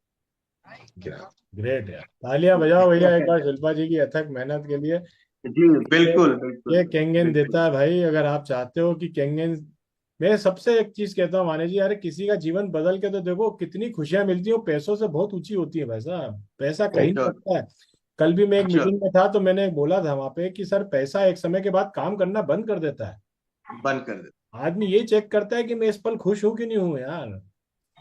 ग्रेट यार, तालियां बजाओ भैया एक बार शिल्पा जी की अथक मेहनत के लिए। जी ये बिल्कुल बिल्कुल ये केंगन बिल्कुल। देता है भाई, अगर आप चाहते हो कि केंगन। मैं सबसे एक चीज कहता हूँ माने जी, यार किसी का जीवन बदल के तो देखो कितनी खुशियां मिलती है, वो पैसों से बहुत ऊंची होती है भाई साहब, पैसा कहीं नहीं श्योर लगता है। कल भी मैं एक श्योर। मीटिंग में था तो मैंने बोला था वहां पे कि सर पैसा एक समय के बाद काम करना बंद कर देता है। बंद कर दे। आदमी ये चेक करता है कि मैं इस पल खुश हूं कि नहीं हूं यार।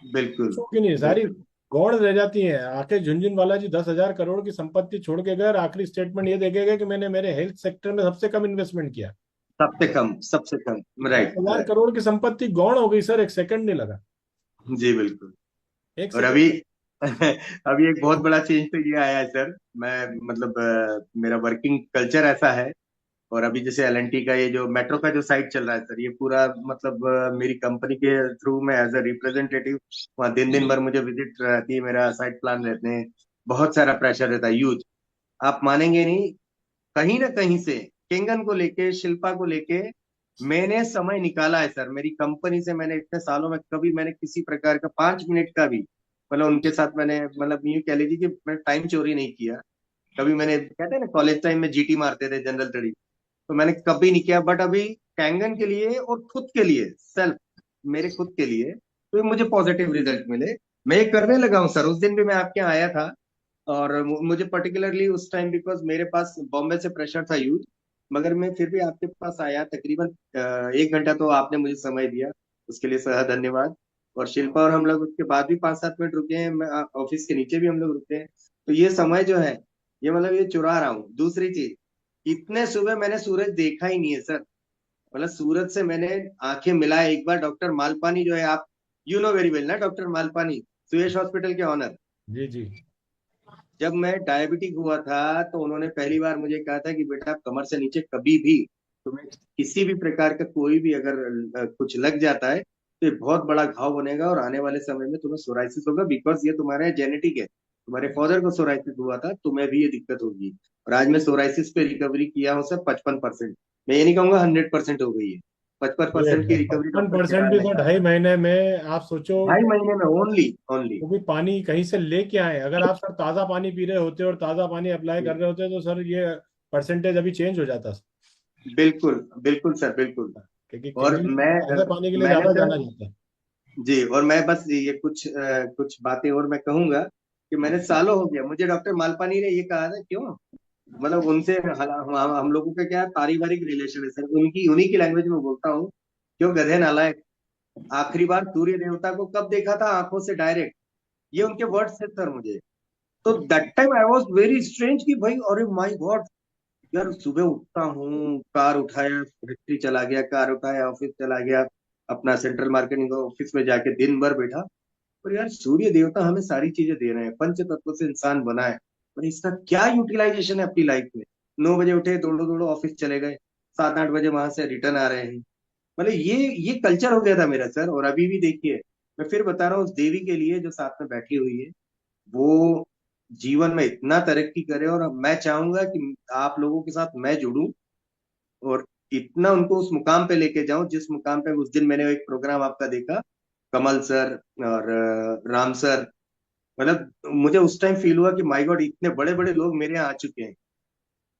बिल्कुल खुश हूं कि नहीं, सारी बिल्कुल। गौड़ रह जाती हैं आके। झुनझुनवाला जी 10,000 करोड़ की संपत्ति छोड़ के गए और आखिरी स्टेटमेंट ये देखेगा कि मैंने मेरे हेल्थ सेक्टर में सबसे कम इन्वेस्टमेंट किया। सबसे कम सबसे कम, दस राइट हजार राइट। करोड़ की संपत्ति गौण हो गई सर, एक सेकंड नहीं लगा। जी बिल्कुल। एक और सेकंड। अभी अभी एक बहुत बड़ा चेंज तो ये आया है सर। मैं मतलब मेरा वर्किंग कल्चर ऐसा है। और अभी जैसे एलएनटी का ये जो मेट्रो का जो साइट चल रहा है सर, ये पूरा मतलब मेरी कंपनी के थ्रू में एज अ रिप्रेजेंटेटिव वहाँ दिन दिन भर मुझे विजिट रहती है, मेरा साइट प्लान रहते हैं, बहुत सारा प्रेशर रहता है, यूज। आप मानेंगे नहीं, कहीं ना कहीं से किंगन को लेके, शिल्पा को लेके मैंने समय निकाला है सर। मेरी कंपनी से मैंने इतने सालों में कभी मैंने किसी प्रकार का 5 मिनट का भी, मतलब उनके साथ मैंने मतलब यूं कह लीजिए कि मैं टाइम चोरी नहीं किया कभी। मैंने कहते हैं ना कॉलेज टाइम में जीटी मारते थे जनरल स्टडी, तो मैंने कभी नहीं किया। बट अभी कैंगन के लिए और खुद के लिए, सेल्फ, मेरे खुद के लिए तो ये मुझे पॉजिटिव रिजल्ट मिले। मैं ये करने लगा हूँ सर। उस दिन भी मैं आपके यहाँ आया था, और मुझे पर्टिकुलरली उस टाइम बिकॉज मेरे पास बॉम्बे से प्रेशर था यूज, मगर मैं फिर भी आपके पास आया। तकरीबन 1 घंटा तो आपने मुझे समय दिया, उसके लिए सह धन्यवाद। और शिल्पा और हम लोग उसके बाद भी 5-7 मिनट रुके हैं, मैं ऑफिस के नीचे भी हम लोग रुके हैं। तो ये समय जो है, ये मतलब ये चुरा रहा हूँ। दूसरी चीज, इतने सुबह मैंने सूरज देखा ही नहीं है सर। मतलब सूरज से मैंने आंखें मिलाए एक बार। डॉक्टर मालपानी जो है, आप यू नो वेरी वेल ना डॉक्टर मालपानी, सुयश हॉस्पिटल के ऑनर। जी जी। जब मैं डायबिटिक हुआ था तो उन्होंने पहली बार मुझे कहा था कि बेटा कमर से नीचे कभी भी तुम्हें किसी भी प्रकार का कोई भी अगर कुछ लग जाता है तो ये बहुत बड़ा घाव बनेगा और आने वाले समय में तुम्हें सोराइसिस होगा, बिकॉज ये तुम्हारा जेनेटिक है। तुम्हारे फादर को सोराइसिस हुआ था, तुम्हें भी ये दिक्कत होगी। और आज मैं सोराइसिस पे रिकवरी किया हूँ सर 55%। मैं ये नहीं कहूंगा 100% हो गई है, 55% की ये रिकवरी पचपन डॉक्टर के परसेंट भी द्वारा तो निकाल रहा 2.5 महीने में आप सोचो। है। 2.5 महीने में ओनली ओनली। वो भी पानी कहीं से लेके आए, अगर आप सर ताज़ा पानी पी रहे होते और ताज़ा पानी अप्लाई कर रहे होते तो सर ये परसेंटेज अभी चेंज हो जाता सर। बिल्कुल बिल्कुल सर, बिल्कुल। क्योंकि और केमिकल मैं ताज़ा पानी के लिए मैंने ज़्यादा सर, जाना जाता है। जी, और मैं बस ये कुछ बातें और मैं कहूंगा कि मैंने सालों हो गया, मुझे डॉक्टर मालपानी ने ये कहा था, क्यों मतलब उनसे हम लोगों का क्या पारिवारिक रिलेशन है सर, उनकी उन्हीं की लैंग्वेज में बोलता हूँ। क्यों गधे नालायक, आखिरी बार सूर्य देवता को कब देखा था आंखों से डायरेक्ट? ये उनके वर्ड्स थे सर मुझे। तो that time I was very strange कि भाई अरे माय गॉड, यार सुबह उठता हूँ, कार उठाया फैक्ट्री चला गया, कार उठाया ऑफिस चला गया, अपना सेंट्रल मार्केटिंग ऑफिस में जाके दिन भर बैठा। पर यार सूर्य देवता हमें सारी चीजें दे रहे हैं, पंच तत्व से इंसान बना है, पर इसका क्या यूटिलाइजेशन है अपनी लाइफ में? 9 बजे उठे, दौड़ो दौड़ो ऑफिस चले गए, 7-8 बजे वहां से रिटर्न आ रहे हैं। मतलब ये कल्चर हो गया था मेरा सर। और अभी भी देखिए, मैं फिर बता रहा हूँ, उस देवी के लिए जो साथ में बैठी हुई है, वो जीवन में इतना तरक्की करे, और मैं चाहूंगा कि आप लोगों के साथ मैं जुड़ूं और इतना उनको उस मुकाम पे लेके जाऊं जिस मुकाम पे उस दिन मैंने एक प्रोग्राम आपका देखा, कमल सर और राम सर। मतलब मुझे उस टाइम फील हुआ कि माय गॉड, इतने बड़े बड़े लोग मेरे यहाँ आ चुके हैं।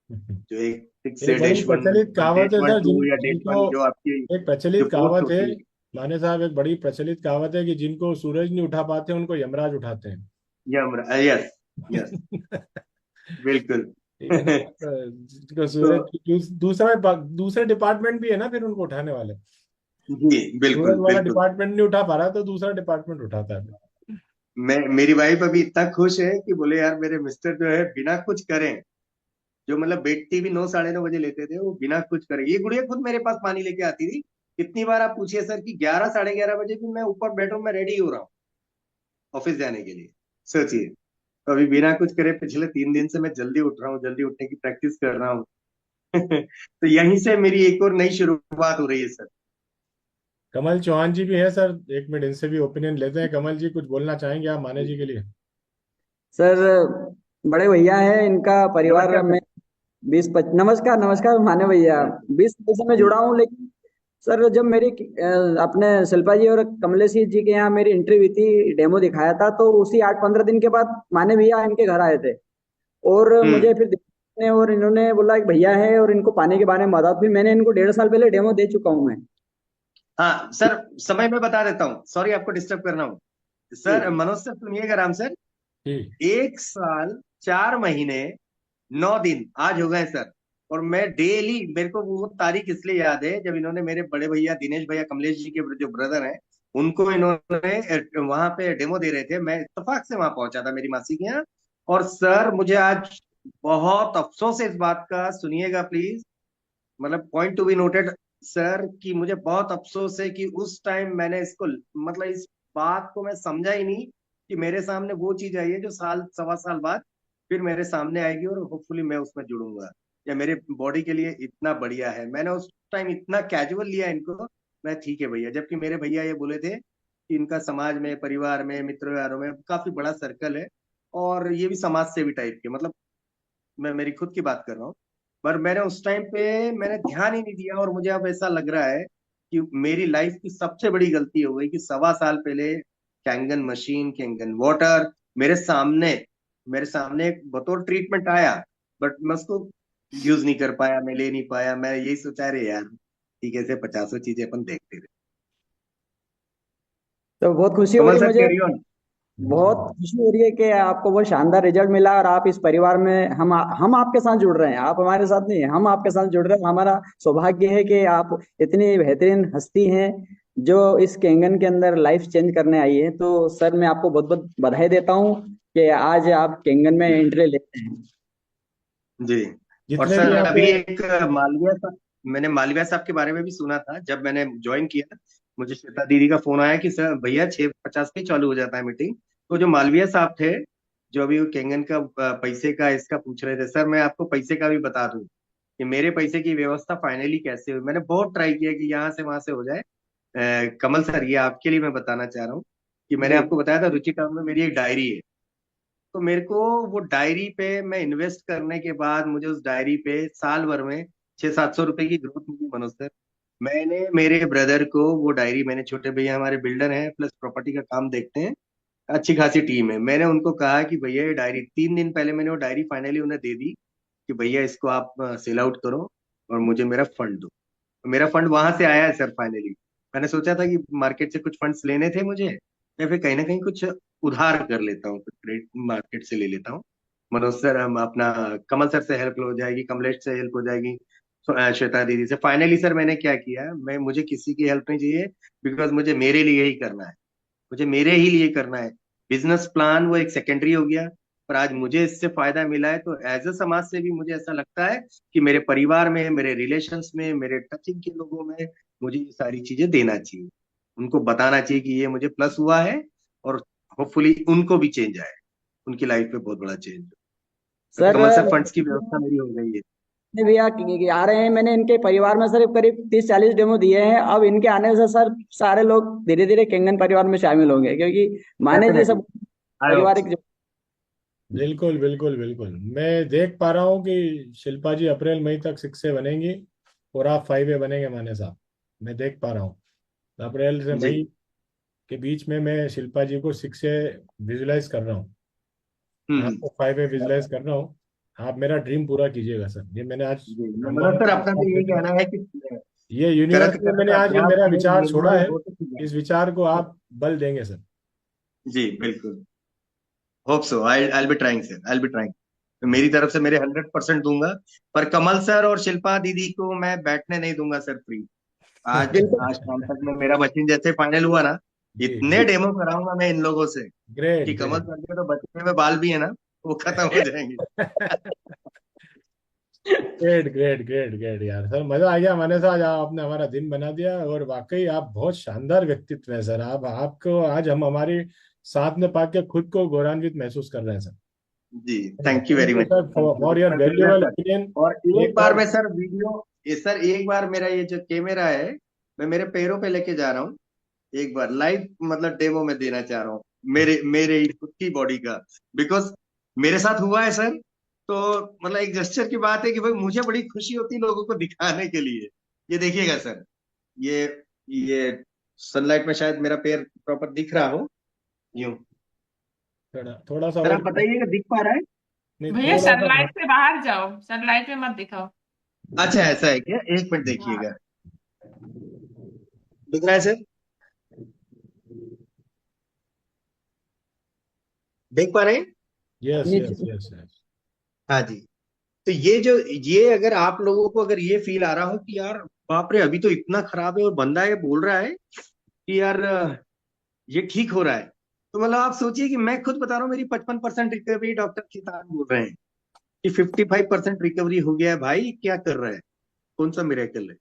जो एक सिक्स एक बड़ी डैश वन प्रचलित कहावत डैश है वन सर, टू या डैश वन, जिनको जो आपकी एक जो प्रचलित पोस्ट कहावत है होती है। माने साहब, एक बड़ी प्रचलित कहावत है कि जिनको सूरज नहीं उठा पाते उनको यमराज उठाते हैं। यस, यस, बिल्कुल। ठीक है ना। जिनको तो सूरज दूसरे डिपार्टमेंट भी है ना फिर उनको उठाने वाले। जी, सूरज बिल्कुल वाला बिल्कुल। डिपार्टमेंट नहीं उठा पा रहा तो दूसरा डिपार्टमेंट उठाता है। मेरी वाइफ अभी इतना खुश है कि बोले यार मेरे मिस्टर जो है बिना कुछ करें, जो मतलब बेटी भी 9 साढ़े 9 बजे लेते थे, वो बिना कुछ करे, ये गुड़िया खुद मेरे पास पानी लेके आती थी। कितनी बार आप पूछिए सर कि 11 साढ़े 11 बजे भी मैं ऊपर बेडरूम में रेडी हो रहा हूँ ऑफिस जाने के लिए। सोचिए। तो अभी बिना कुछ करे पिछले 3 दिन से मैं जल्दी उठ रहा हूँ, जल्दी उठने की प्रैक्टिस कर रहा हूँ। तो यहीं से मेरी एक और नई शुरुआत हो रही है सर। कमल चौहान जी भी हैं सर, 1 मिनट इनसे भी ओपिनियन लेते हैं। कमल जी कुछ बोलना चाहेंगे आप माने जी के लिए? सर बड़े भैया है इनका परिवार नमस्कार में सर। नमस्कार नमस्कार माने भैया। 20 साल से मैं जी, जुड़ा हूँ, लेकिन सर जब मेरी अपने शिल्पा जी और कमलेश जी के यहाँ मेरी एंट्री हुई थी, डेमो दिखाया था, तो उसी 8-15 दिन के बाद माने भैया इनके घर आए थे और मुझे फिर देखने और इन्होंने बोला कि भैया है और इनको पानी के बारे में बताओ। फिर मैंने इनको 1.5 साल पहले डेमो दे चुका हूँ मैं। हाँ सर, समय में बता देता हूँ, सॉरी आपको डिस्टर्ब कर रहा हूँ। सर जी मनोज सर सुनिएगा, राम सर, जी। 1 साल 4 महीने 9 दिन आज हो गए सर। और मैं डेली, मेरे को वो तारीख इसलिए याद है जब इन्होंने मेरे बड़े भैया दिनेश भैया कमलेश जी के जो ब्रदर हैं, उनको इन्होंने वहां पे डेमो दे रहे थे, मैं इत्तेफाक से वहां पहुंचा था मेरी मासी के यहाँ। और सर मुझे आज बहुत अफसोस है इस बात का, सुनिएगा प्लीज, मतलब point to be noted sir, कि मुझे बहुत अफसोस है कि उस टाइम मैंने इसको, मतलब इस बात को मैं समझा ही नहीं कि मेरे सामने वो चीज आई है जो साल सवा साल बाद फिर मेरे सामने आएगी और होपफुली मैं उसमें जुड़ूंगा, या मेरे बॉडी के लिए इतना बढ़िया है। मैंने उस टाइम इतना कैजुअल लिया इनको, मैं ठीक है भैया, जबकि मेरे भैया ये बोले थे कि इनका समाज में, परिवार में, मित्रों यारों में काफी बड़ा सर्कल है, और ये भी समाज सेवी टाइप के, मतलब मैं मेरी खुद की बात कर रहा हूँ। पर मैंने उस टाइम पे मैंने ध्यान ही नहीं दिया, और मुझे अब ऐसा लग रहा है कि मेरी लाइफ की सबसे बड़ी गलती हो गई कि सवा साल पहले कैंगन मशीन, कैंगन वाटर मेरे सामने एक बतौर ट्रीटमेंट आया, बट मैं उसको यूज नहीं कर पाया, मैं ले नहीं पाया। मैं यही सोचा, रहे यार ठीक है, से 50 चीजें अपन देखते रहे। तो बहुत खुशी हो कमल रही सर मुझे, कैरी ऑन। बहुत खुशी हो रही है कि आपको बहुत शानदार रिजल्ट मिला और आप इस परिवार में, हम आपके साथ जुड़ रहे हैं। आप हमारे साथ नहीं, हम आपके साथ जुड़ रहे हैं। हमारा सौभाग्य है कि आप इतनी बेहतरीन हस्ती हैं जो इस कैंगन के अंदर लाइफ चेंज करने आई है। तो सर मैं आपको बहुत बहुत बधाई देता हूँ कि आज आप कैंगन में एंट्री लेते हैं। जी। और जितने भी सर यहाँ अभी पे एक मालविया साहब, मैंने मालविया साहब के बारे में भी सुना था जब मैंने ज्वाइन किया। मुझे श्वेता दीदी का फोन आया कि सर भैया 6:50 पे चालू हो जाता है मीटिंग। तो जो मालविया साहब थे, जो अभी वो केंगन का पैसे का इसका पूछ रहे थे सर, मैं आपको पैसे का भी बता दूं कि मेरे पैसे की व्यवस्था फाइनली कैसे हुई। मैंने बहुत ट्राई किया कि यहाँ से वहां से हो जाए। कमल सर, ये आपके लिए मैं बताना चाह रहा हूँ कि मैंने जी आपको बताया था रुचि टाउन में मेरी एक डायरी है। तो मेरे को वो डायरी पे मैं इन्वेस्ट करने के बाद मुझे उस डायरी पे साल भर में 600-700 रुपए की ग्रोथ मिली मनोज सर। मैंने मेरे ब्रदर को वो डायरी, मैंने छोटे भैया हमारे बिल्डर हैं प्लस प्रॉपर्टी का काम देखते हैं, अच्छी खासी टीम है, मैंने उनको कहा कि भैया ये डायरी, 3 दिन पहले मैंने वो डायरी फाइनली उन्हें दे दी कि भैया इसको आप सेल आउट करो और मुझे मेरा फंड दो। मेरा फंड वहां से आया है सर फाइनली। मैंने सोचा था कि मार्केट से कुछ फंड्स लेने थे मुझे, या फिर कहीं ना कहीं कुछ उधार कर लेता हूँ, कुछ क्रेडिट मार्केट से ले लेता हूँ। मनोज सर, हम अपना कमल सर से हेल्प हो जाएगी, कमलेश से हेल्प हो जाएगी, श्वेता दीदी से। फाइनली सर मैंने क्या किया, मैं मुझे किसी की हेल्प नहीं चाहिए, बिकॉज मुझे मेरे लिए ही करना है, मुझे मेरे ही लिए करना है। बिजनेस प्लान वो एक सेकेंडरी हो गया, पर आज मुझे इससे फायदा मिला है तो एज अ समाज से भी मुझे ऐसा लगता है कि मेरे परिवार में, मेरे रिलेशंस में, मेरे टचिंग के लोगों में मुझे ये सारी चीजें देना चाहिए, उनको बताना चाहिए कि ये मुझे प्लस हुआ है, और होपफुली उनको भी चेंज आए, उनकी लाइफ में बहुत बड़ा चेंज। तो सर। कमल सर, फंड्स की व्यवस्था मेरी हो गई है। नहीं भैया आ रहे हैं, मैंने इनके परिवार में सर करीब 30-40 डेमो दिए हैं। अब इनके आने से सर सारे लोग धीरे धीरे केंगन परिवार में शामिल होंगे, क्योंकि माने जी डेफिनेटली, सब आई होप पारिवारिक सो। बिल्कुल बिल्कुल बिल्कुल। मैं देख पा रहा हूँ कि शिल्पा जी अप्रैल मई तक 6A बनेंगी और आप 5A बनेंगे माने साहब। मैं देख पा रहा हूँ अप्रैल से जी। मई के बीच में मैं शिल्पा जी को 6A विजुलाइज कर रहा हूँ, हम्म। आपको 5A विजुलाइज कर रहा हूँ। आप मेरा ड्रीम पूरा कीजिएगा सर, ये मैंने आज जी भगवान मनोज सर, अपना तो यही से, कहना है कि ये करत यूनिवर्स में करत मैंने आज ये अभ्यास मेरा में विचार छोड़ा निर्मल है, होत जाए। इस विचार को आप बल देंगे सर। जी बिल्कुल, hope so, I be trying sir, I be trying. मेरी तरफ से मेरे 100% दूंगा। पर कमल सर और शिल्पा दीदी को मैं बैठने नहीं दूंगा सर फ्री। आज बिल्कुल। आज शाम तक में मेरा मशीन जैसे फाइनल हुआ ना, जी इतने जी। डेमो कराऊंगा मैं इन लोगों से ग्रेट कि कमल ग्रेट। सर के तो बचने में बाल भी है ना, वो खत्म हो जाएंगे। ग्रेट ग्रेट ग्रेट ग्रेट यार, सर मजा आ गया माने साहब, आपने हमारा दिन बना दिया। और वाकई आप बहुत शानदार व्यक्तित्व है सर, आप आपको आज हम हमारे साथ में पाके खुद को गौरवान्वित महसूस कर रहे हैं सर। जी, thank you very thank you much sir sir, thank for your you valuable sir. Opinion. और एक एक बार बार मैं सर वीडियो, ये सर एक बार मेरा ये जो कैमरा है, मैं मेरे पैरों पे लेके जा रहा हूँ, एक बार लाइव मतलब डेमो में देना चाह रहा हूँ, मेरे मेरे ही खुद की बॉडी का। बिकॉज मेरे साथ हुआ है सर, तो मतलब एक जेस्चर की बात है कि भाई मुझे बड़ी खुशी होती है लोगों को दिखाने के लिए। ये देखिएगा सर, ये ये सनलाइट में शायद मेरा पैर प्रॉपर दिख रहा हो, यूं। थोड़ा थोड़ा सा सर और, आप बताइएगा, दिख पा रहा है? नहीं भैया थोड़ा सा सनलाइट से बाहर जाओ, सनलाइट में मत दिखाओ। अच्छा ऐसा है क्या, एक मिनट हाँ। देखिएगा, दिख रहा है सर, देख पा रहे हैं? यस नीचे। Yes yes yes. हाँ जी। तो ये जो, ये अगर आप लोगों को अगर ये फील आ रहा हो कि यार बाप रे अभी तो इतना खराब है और बंदा ये बोल रहा है कि यार ये ठीक हो रहा है, तो मतलब आप सोचिए कि मैं खुद बता रहा हूँ मेरी 55% रिकवरी, डॉक्टर किसान बोल रहे हैं कि 55% रिकवरी हो गया है। भाई क्या कर रहा है, कौन सा मिरेकल है?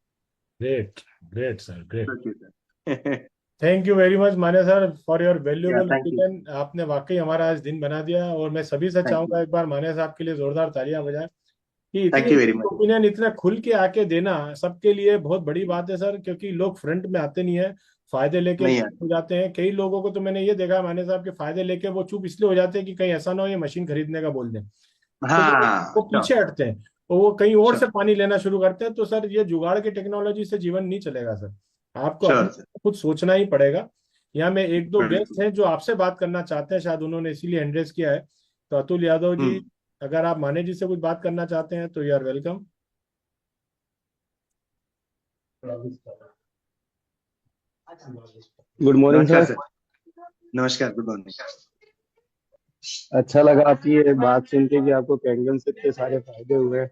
Great great sir great. सोचिए sir. Thank you very much माने सर फॉर योर या वैल्यूएबल थैंक यू, ओपिनियन। आपने वाकई हमारा आज दिन बना दिया, और मैं सभी से थैंक यू, चाहूंगा एक बार माने साहब के लिए जोरदार तालियां बजाएं कि थैंक इतनी यू वेरी मच। ओपिनियन इतना खुल के आके देना सबके लिए बहुत बड़ी बात है सर, क्योंकि लोग फ्रंट में आते नहीं है, फायदे लेके नहीं चुप यार, हो जाते हैं। कई लोगों को तो मैंने ये देखा माने साहब के फायदे लेके वो चुप इसलिए हो जाते हैं कि कहीं ऐसा ना हो ये मशीन खरीदने का बोल दें, तो वो हाँ पीछे श्योर, हटते हैं, और वो कहीं और से श्योर, पानी लेना शुरू करते हैं। तो सर ये जुगाड़ की टेक्नोलॉजी से जीवन नहीं चलेगा सर, आपको अपने श्योर सर, खुद सोचना ही पड़ेगा। यहाँ में एक दो गेस्ट बिल्कुल। हैं जो आपसे बात करना चाहते हैं, शायद उन्होंने इसीलिए हैंड रेज किया है। तो अतुल यादव जी, हम्म। अगर आप माने जी से कुछ बात करना चाहते हैं तो you are welcome. Good morning नमस्कार सर। सर, नमस्कार, गुड मॉर्निंग। अच्छा लगा आपकी ये बात सुन के कि आपको कैंगन से इतने सारे फायदे हुए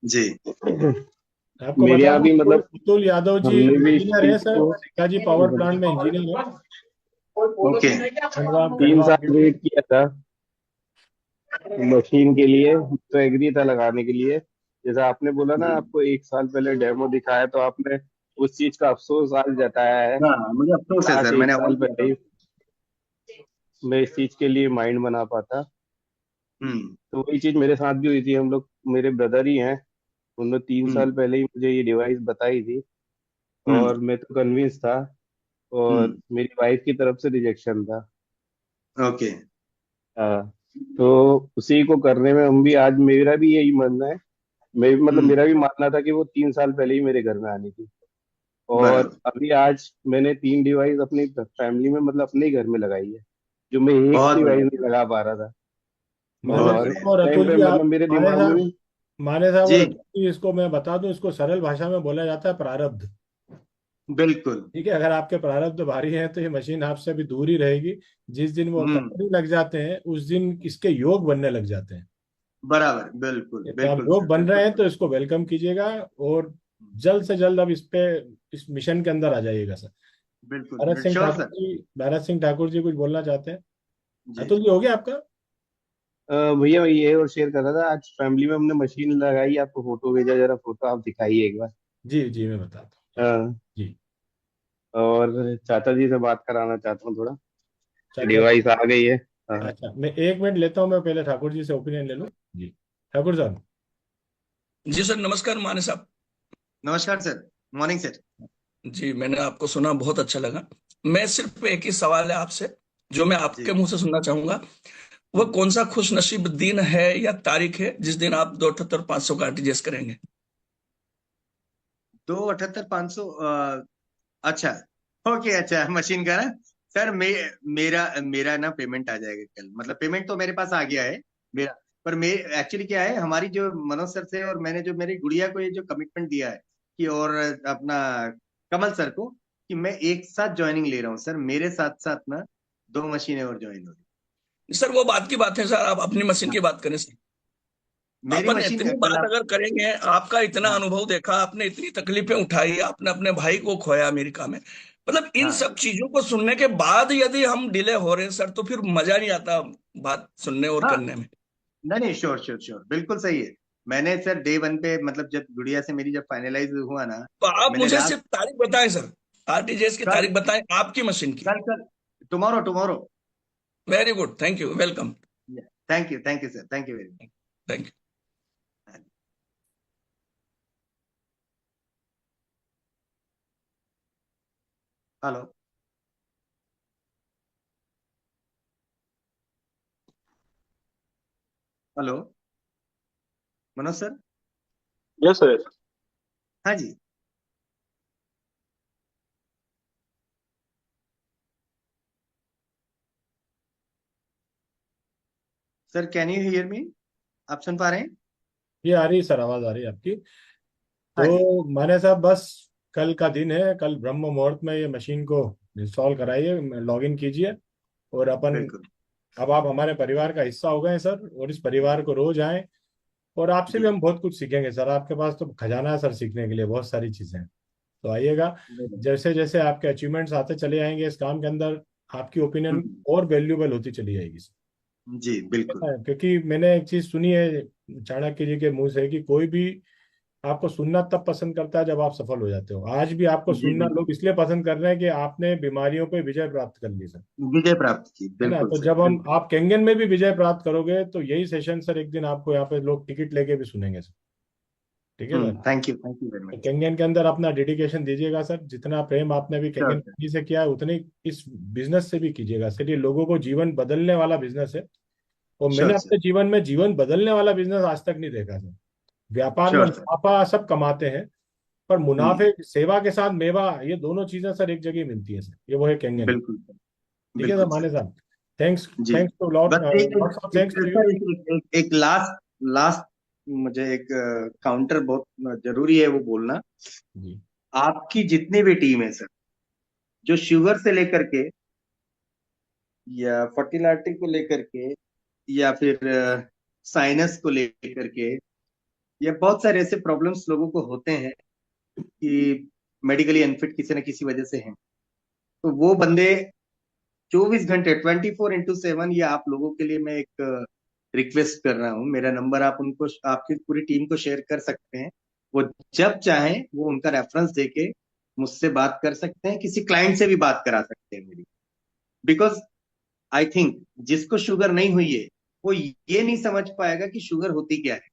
जी। हैं। आपको मेरे बता यहाँ दूं भी अतुल मतलब अतुल यादव जी हमने भी इस इंजीनियर हैं चीज सर, को पिताजी पावर प्लांट में इंजीनियर है, ओके। खंडवा तीन खंडवा साल में। वेट किया था मशीन के लिए, तो एग्री था लगाने के लिए। जैसा आपने बोला ना, हम्म। आपको एक साल पहले डेमो दिखाया तो आपने उस चीज का अफसोस आज जताया है। हाँ मुझे अफसोस है काश सर, एक मैंने साल अवॉइड किया पहले था। ही मैं इस चीज के लिए माइंड बना पाता। हम्म तो वही चीज मेरे साथ भी हुई थी। हम लोग, मेरे ब्रदर ही हैं, उन्होंने 3 साल हम्म पहले ही मुझे ये डिवाइस बताई थी, हम्म और मैं तो कन्विंस था, और हम्म मेरी वाइफ की तरफ से रिजेक्शन था। ओके। हाँ, तो उसी को करने में हम भी, आज मेरा भी यही मानना है, मैं भी मतलब हम्म मेरा भी मानना था कि वो 3 साल पहले ही मेरे घर में आनी थी। और बराबर। अभी आज मैंने 3 डिवाइस अपनी फैमिली में, मतलब अपने ही घर में लगाई है, जो मैं एक बहुत डिवाइस बढ़िया। नहीं लगा पा रहा था। माने बहुत और साहब बढ़िया। और टाइम अतुल पे जी, मतलब आप मेरे माने दिमाग में साहब भी। माने साहब और जी अतुल जी, इसको मैं बता दूं, इसको सरल भाषा में बोला जाता है प्रारब्ध। बिल्कुल। ठीक है, अगर आपके प्रारब्ध भारी हैं तो ये मशीन आपसे अभी दूर ही रहेगी। जिस दिन वो हम्म करने लग जाते हैं उस दिन इसके योग बनने लग जाते हैं। बराबर, बिल्कुल तो आप बिल्कुल योग सर, बन रहे बिल्कुल हैं सर। तो इसको वेलकम कीजिएगा, और जल्द से जल्द अब इस मिशन के अंदर आ जाइएगा सर। भरत बिल्कुल सिंह श्योर ठाकुर सर। जी, भरत सिंह ठाकुर जी कुछ बोलना चाहते हैं? जी अतुल जी, हो गया आपका? भैया मैं ये और शेयर कर रहा था, आज फैमिली में हमने मशीन लगाई, आपको फोटो भेजा, जरा फोटो आप दिखाइए एक बार। जी जी, मैं बताता हूँ। हाँ, जी। और चाचा जी से बात कराना चाहता हूँ थोड़ा, चाचा जी, डिवाइस आ गई है। हाँ। अच्छा, मैं 1 मिनट लेता हूँ, मैं पहले ठाकुर जी से ओपिनियन ले लूँ। जी, ठाकुर साहब। जी सर, नमस्कार माने साहब। नमस्कार सर। Morning sir. जी, मैंने आपको सुना, बहुत अच्छा लगा। मैं सिर्फ एक ही सवाल है आपसे, जो मैं आपके जी। मुंह से सुनना चाहूंगा। वह हम्म, कौन सा खुश नसीब दिन है या तारीख है जिस दिन आप 278 500 का आरटीजीएस करेंगे? 278 500। अच्छा। ओके, अच्छा मशीन का ना। सर मेरा मेरा ना पेमेंट आ जाएगा कल, मतलब पेमेंट तो मेरे पास आ गया है मेरा। पर मैं एक्चुअली क्या है, हमारी जो मनोज सर से और मैंने जो मेरी गुड़िया को ये जो कमिटमेंट दिया है कि, और अपना कमल सर को, कि मैं एक साथ ज्वाइनिंग ले रहा हूँ सर, मेरे साथ साथ ना 2 मशीनें और ज्वाइन हो रही सर वो बात की बात है सर, आप अपनी मशीन हैं। की बात करें सर। मेरी अपन मशीन इतनी कल बात आप। अगर करेंगे, आपका इतना हाँ अनुभव देखा आपने, इतनी तकलीफें उठाई आपने, अपने भाई को खोया अमेरिका में, मतलब इन हाँ सब चीजों को सुनने के बाद यदि हम डिले हो रहे हैं सर, तो फिर मजा नहीं आता बात सुनने और हाँ। करने में। नहीं नहीं, श्योर श्योर श्योर, बिल्कुल सही है। मैंने सर डे वन पे, मतलब जब गुड़िया से मेरी जब फाइनलाइज हुआ ना, तो आप मैंने मुझे लास्ट। सिर्फ तारीख बताएं सर, आरटीजीएस की कल तारीख बताएं आपकी मशीन की। कल कल tomorrow tomorrow. Very good, thank you, welcome. Thank you sir, thank you very thank you. Much. Hello. Hello Manoj sir. Yes sir. हाँ जी। Sir can you hear me? आप सुन पा रहे हैं? ये आ रही है सर, आवाज आ रही है आपकी। हाँ जी। तो माने साहब, बस कल का दिन है, कल ब्रह्म मुहूर्त में ये मशीन को इंस्टॉल कराइए, लॉग इन कीजिए, और अपन, बिल्कुल। अब आप हमारे परिवार का हिस्सा हो गए हैं सर, और इस परिवार को रोज आए, और आपसे जी। भी हम बहुत कुछ सीखेंगे सर। आपके पास तो खजाना है सर, सीखने के लिए बहुत सारी चीजें हैं। तो आइएगा। जैसे जैसे आपके अचीवमेंट्स आते चले जाएंगे इस काम के अंदर, आपकी ओपिनियन हम्म, और वैल्यूबल होती चली जाएगी सर। जी बिल्कुल। ऐसा है, क्योंकि मैंने एक चीज सुनी है चाणक्य जी के मुंह से, कि कोई भी आपको सुनना तब पसंद करता है जब आप सफल हो जाते हो। आज भी आपको जी सुनना लोग बिल्कुल। इसलिए पसंद कर रहे हैं कि आपने बीमारियों पे विजय प्राप्त कर ली सर। विजय प्राप्त की, है ना? बिल्कुल तो सर, जब हम बिल्कुल। आप केंगन में भी विजय प्राप्त करोगे तो यही सेशन सर, एक दिन आपको यहाँ पे लोग टिकट लेके भी सुनेंगे सर। ठीक है सर? थैंक यू वेरी तो मच। केंगन के अंदर अपना डेडिकेशन दीजिएगा सर, जितना प्रेम आपने भी श्योर केंगन सर। जी से किया है उतने ही इस बिजनेस से भी कीजिएगा सर। ये लोगों को जीवन बदलने वाला बिजनेस है, और मैंने श्योर सर। अपने जीवन में जीवन बदलने वाला बिजनेस आज तक नहीं देखा सर। व्यापार में श्योर सर। मुनाफा सब कमाते हैं, पर हम्म, मुनाफे, सेवा के साथ मेवा, ये दोनों चीजें सर एक जगह ही मिलती है सर। ये वो है केंगन। बिल्कुल सर। ठीक है सर बिल्कुल माने सर। साहब। थैंक्स। जी। थैंक्स टू लॉट, बस एक lots of thanks to you. Sir, एक लास्ट लास्ट मुझे एक काउंटर बहुत जरूरी है वो बोलना। जी आपकी जितनी भी टीम है सर, जो शुगर से लेकर के, या फर्टिलिटी को लेकर के, या फिर साइनस को लेकर के, या बहुत सारे ऐसे प्रॉब्लम्स लोगों को होते हैं कि मेडिकली अनफिट किसी न किसी वजह से हैं, तो वो बंदे 24 घंटे 24x7, ये आप लोगों के लिए मैं एक रिक्वेस्ट कर रहा हूँ। मेरा नंबर आप उनको, आपकी पूरी टीम को शेयर कर सकते हैं। वो जब चाहें वो उनका रेफरेंस देके मुझसे बात कर सकते हैं, किसी क्लाइंट से भी बात करा सकते हैं मेरी। बिकॉज आई थिंक जिसको शुगर नहीं हुई है वो ये नहीं समझ पाएगा कि शुगर होती क्या है।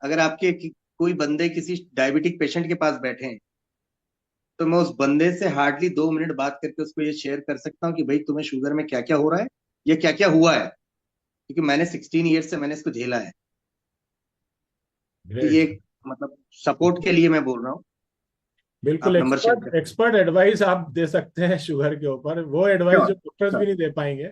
अगर आपके कोई बंदे किसी डायबिटिक पेशेंट के पास बैठे हैं, तो मैं उस बंदे से हार्डली 2 मिनट बात करके उसको ये शेयर कर सकता हूँ कि भाई तुम्हें शुगर में क्या क्या हो रहा है, ये क्या क्या हुआ है, क्योंकि मैंने 16 ईयर से मैंने इसको झेला है। तो ग्रेट। ये मतलब सपोर्ट के लिए मैं बोल रहा हूँ। बिल्कुल आप नंबर शेयर एक्सपर्ट कर। एक्सपर्ट एडवाइस आप दे सकते हैं शुगर के ऊपर, वो एडवाइस श्योर जो डॉक्टर्स भी श्योर नहीं दे पाएंगे,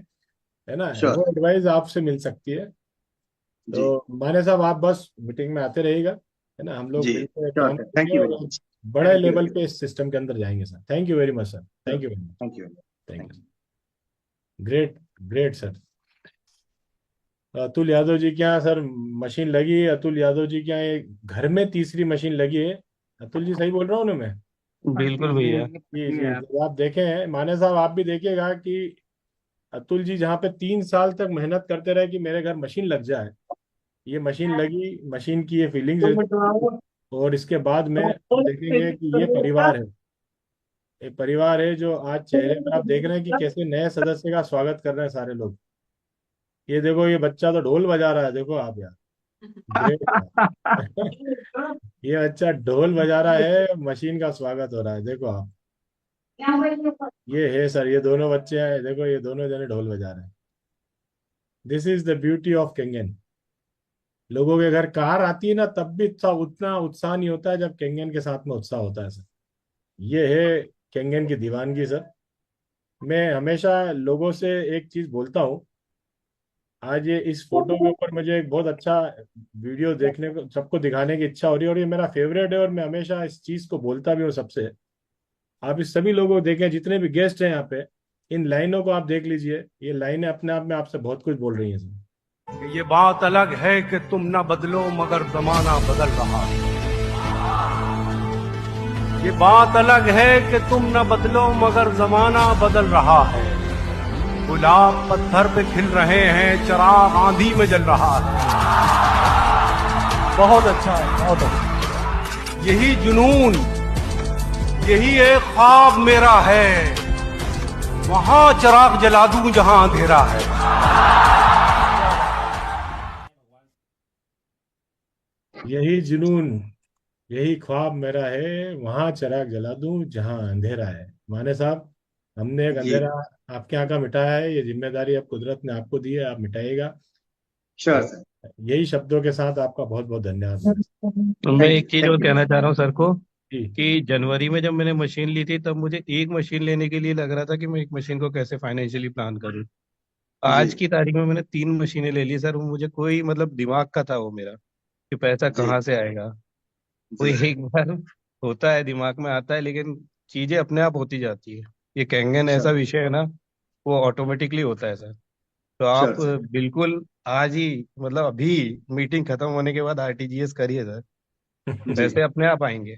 है ना, श्योर। वो एडवाइस आपसे मिल सकती है। जी तो माने साहब आप बस मीटिंग में आते रहिएगा, है ना, हम लोग जी मिलकर श्योर काम सर, थैंक करेंगे यू वेरी और मच। बड़े थैंक यू लेवल वेरी पे इस सिस्टम के अंदर जाएंगे sir. Thank you very much sir, much. Thank you very much. Thank you very much. Thank thank you. Great, great sir. Atul Yadav ji के यहाँ सर मशीन लगी है। अतुल यादव जी के यहाँ ये घर में तीसरी मशीन लगी है। अतुल जी सही बोल रहा हूँ ना मैं? बिल्कुल भैया। जी जी, जब आप देखें माने साहब, आप भी देखिएगा कि अतुल जी जहाँ पे 3 साल तक मेहनत करते रहे कि मेरे घर मशीन लग जाए, ये मशीन लगी, मशीन की ये फीलिंग्स रहती है। और इसके बाद में आप देखेंगे कि ये परिवार है, एक परिवार है जो आज चेहरे पर आप देख रहे हैं कि कैसे नए सदस्य का स्वागत कर रहे हैं सारे लोग। ये देखो, ये बच्चा तो ढोल बजा रहा है, देखो आप यार, ग्रेट। ये बच्चा ढोल बजा रहा है, मशीन का स्वागत हो रहा है, देखो आप। ये है सर, ये दोनों बच्चे हैं, देखो ये दोनों जने ढोल बजा रहे हैं। This is the beauty of Kangen. लोगों के घर कार आती है ना, तब भी उतना उत्साह नहीं होता है जब केंगन के साथ में उत्साह होता है सर। ये है केंगन की दीवानगी सर। मैं हमेशा लोगों से एक चीज बोलता हूँ। आज ये इस फोटो के ऊपर मुझे एक बहुत अच्छा वीडियो देखने को, सबको दिखाने की इच्छा हो रही है, और ये मेरा फेवरेट है और मैं हमेशा इस चीज को बोलता भी हूँ सबसे। आप इस सभी लोगों को देखें, जितने भी गेस्ट हैं यहाँ पे, इन लाइनों को आप देख लीजिए। ये लाइनें अपने आप में आपसे बहुत कुछ बोल रही हैं सर। ये बात अलग है कि तुम न बदलो मगर जमाना बदल रहा है। ये बात अलग है कि तुम न बदलो मगर जमाना बदल रहा है। गुलाब पत्थर पे खिल रहे हैं, चिराग आंधी में जल रहा है। बहुत अच्छा है, बहुत अच्छा। यही जुनून, यही एक ख्वाब मेरा है, वहां चिराग जला दूं जहां अंधेरा है। यही जुनून, यही ख्वाब मेरा है, वहां चिराग जला दूं जहां अंधेरा है। माने साहब, हमने एक जी अंधेरा आपके यहाँ का मिटाया है, ये जिम्मेदारी अब कुदरत ने आपको दी है, आप मिटाइएगा। श्योर और सर। यही शब्दों के साथ आपका बहुत बहुत धन्यवाद माने तो मैं एक चीज और थैंक यू। कहना चाह रहा हूँ सर को, जी। कि जनवरी में जब मैंने मशीन ली थी तब मुझे एक मशीन लेने के लिए लग रहा था कि मैं एक मशीन को कैसे फाइनेंशियली प्लान करूँ। जी आज की तारीख में मैंने 3 मशीनें ले ली सर। वो मुझे कोई मतलब दिमाग का था वो मेरा, कि पैसा जी कहाँ से आएगा। वो जी एक बार होता है, दिमाग में आता है, लेकिन चीजें अपने आप होती जाती है। ये कैंगन ऐसा श्योर विषय है ना, वो ऑटोमेटिकली होता है सर। तो श्योर आप सर। बिल्कुल आज ही, मतलब अभी मीटिंग खत्म होने के बाद आरटीजीएस करिए सर, जी पैसे अपने आप आएंगे।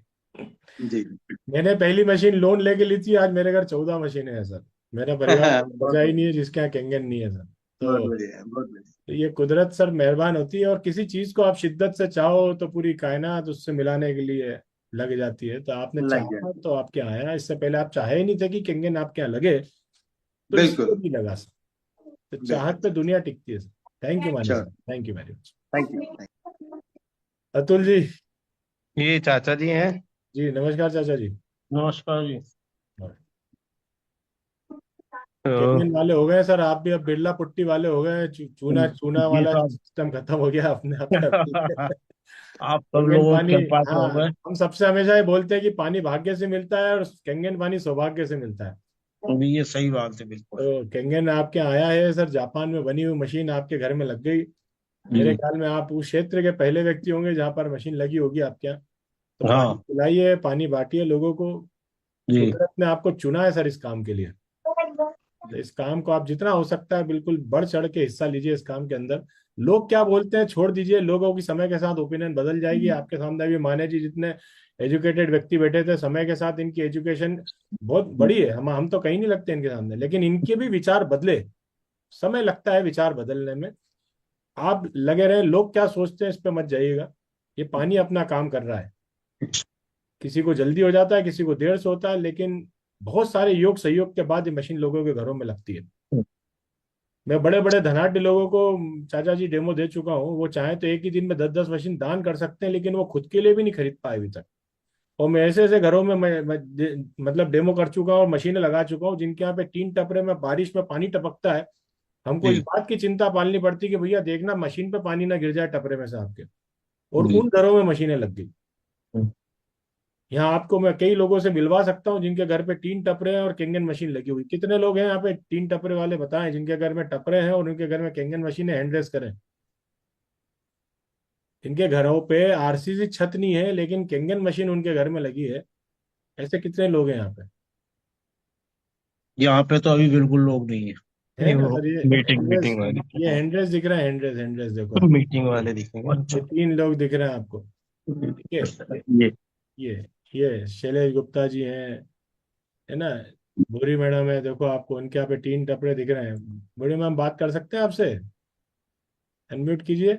जी। मैंने पहली मशीन लोन लेके ली थी, आज मेरे घर 14 मशीनें हैं सर। मेरा परिवार बचा बहुत ही नहीं है जिसके यहाँ केंगन नहीं है सर। बहुत तो बढ़िया, बहुत बढ़िया। ये कुदरत सर मेहरबान होती है, और किसी चीज को आप शिद्दत से चाहो तो पूरी कायनात उससे मिलाने के लिए लग जाती है। तो आपने लग गया। चाहा तो आपके यहाँ आया, इससे पहले आप चाहे ही नहीं थे कि केंगन आपके यहाँ लगे, तो इसलिए बिल्कुल नहीं लगा सर। तो बिल्कुल। चाहत पे दुनिया टिकती है सर। थैंक यू माने sure. Sir, thank you very much. Thank you. Atul ji. ये चाचा जी हैं। जी नमस्कार चाचा जी। नमस्कार जी। केंगन तो वाले हो गए सर आप भी, अब बिरला पुट्टी वाले हो गए। चूना चूना जी वाला साहब। सिस्टम खत्म हो गया अपने आप का। आप सब केंगन लोगों पानी, के कृपा से हाँ, हो गए। हम सबसे हमेशा ये बोलते हैं कि पानी भाग्य से मिलता है और केंगन पानी सौभाग्य से मिलता है। अभी ये सही बात है, बिल्कुल। तो केंगन आपके आया है सर, जापान में बनी हुई मशीन आपके घर में लग गई। मेरे जी। ख्याल में आप उस क्षेत्र के पहले व्यक्ति होंगे जहाँ पर मशीन लगी होगी आपके यहाँ। तो पानी हाँ पिलाइए, पानी बांटिए लोगों को। जी। कुदरत ने आपको चुना है सर इस काम के लिए। तो इस काम को आप जितना हो सकता है बिल्कुल बढ़ चढ़ के हिस्सा लीजिए इस काम के अंदर। लोग क्या बोलते हैं छोड़ दीजिए, लोगों की समय के साथ ओपिनियन बदल जाएगी। आपके सामने भी माने जी जितने एजुकेटेड व्यक्ति बैठे थे, समय के साथ इनकी एजुकेशन बहुत बड़ी है, हम तो कहीं नहीं लगते इनके सामने, लेकिन इनके भी विचार बदले। समय लगता है विचार बदलने में। आप लगे रहे, लोग क्या सोचते हैं इस पे मत जाइएगा। ये पानी अपना काम कर रहा है। किसी को जल्दी हो जाता है, किसी को देर से होता है, लेकिन बहुत सारे योग सहयोग के बाद ये मशीन लोगों के घरों में लगती है। मैं बड़े बड़े धनाढ्य लोगों को चाचा जी डेमो दे चुका हूँ, वो चाहे तो एक ही दिन में 10-10 मशीन दान कर सकते हैं, लेकिन वो खुद के लिए भी नहीं खरीद पाए अभी तक। और मैं ऐसे ऐसे घरों में मतलब डेमो कर चुका हूँ और मशीनें लगा चुका हूँ जिनके यहाँ पे 3 टपरे में बारिश में पानी टपकता है। हमको इस जी बात की चिंता पालनी पड़ती है कि भैया देखना मशीन पे पानी ना गिर जाए टपरे में से आपके। और जी। उन घरों में मशीनें लग गई। यहाँ आपको मैं कई लोगों से मिलवा सकता हूँ जिनके घर पे 3 टपरे हैं और केंगन मशीन लगी हुई। कितने लोग हैं यहाँ पे 3 टपरे वाले बताएं जिनके घर में टपरे हैं और उनके घर में केंगन मशीन है, हैंड रेस करें। इनके घरों पे आरसीसी छत नहीं है लेकिन केंगन मशीन उनके घर में लगी है। ऐसे कितने लोग हैं यहाँ पे? यहाँ पे तो अभी बिल्कुल लोग नहीं है। है नहीं, ना वो सर? ये मीटिंग हैंडरेस, मीटिंग वाले, ये हैंडरेस दिख रहा है, हैंडरेस देखो। मीटिंग वाले दिखेंगे। ये 3 लोग दिख रहे हैं आपको। ठीक है। ये ये ये शैलेश गुप्ता जी हैं, है ना? भूरी मैडम है, देखो आपको उनके यहाँ पे 3 टपरे दिख रहे हैं। भूरी मैम बात कर सकते हैं आपसे? अनम्यूट कीजिए।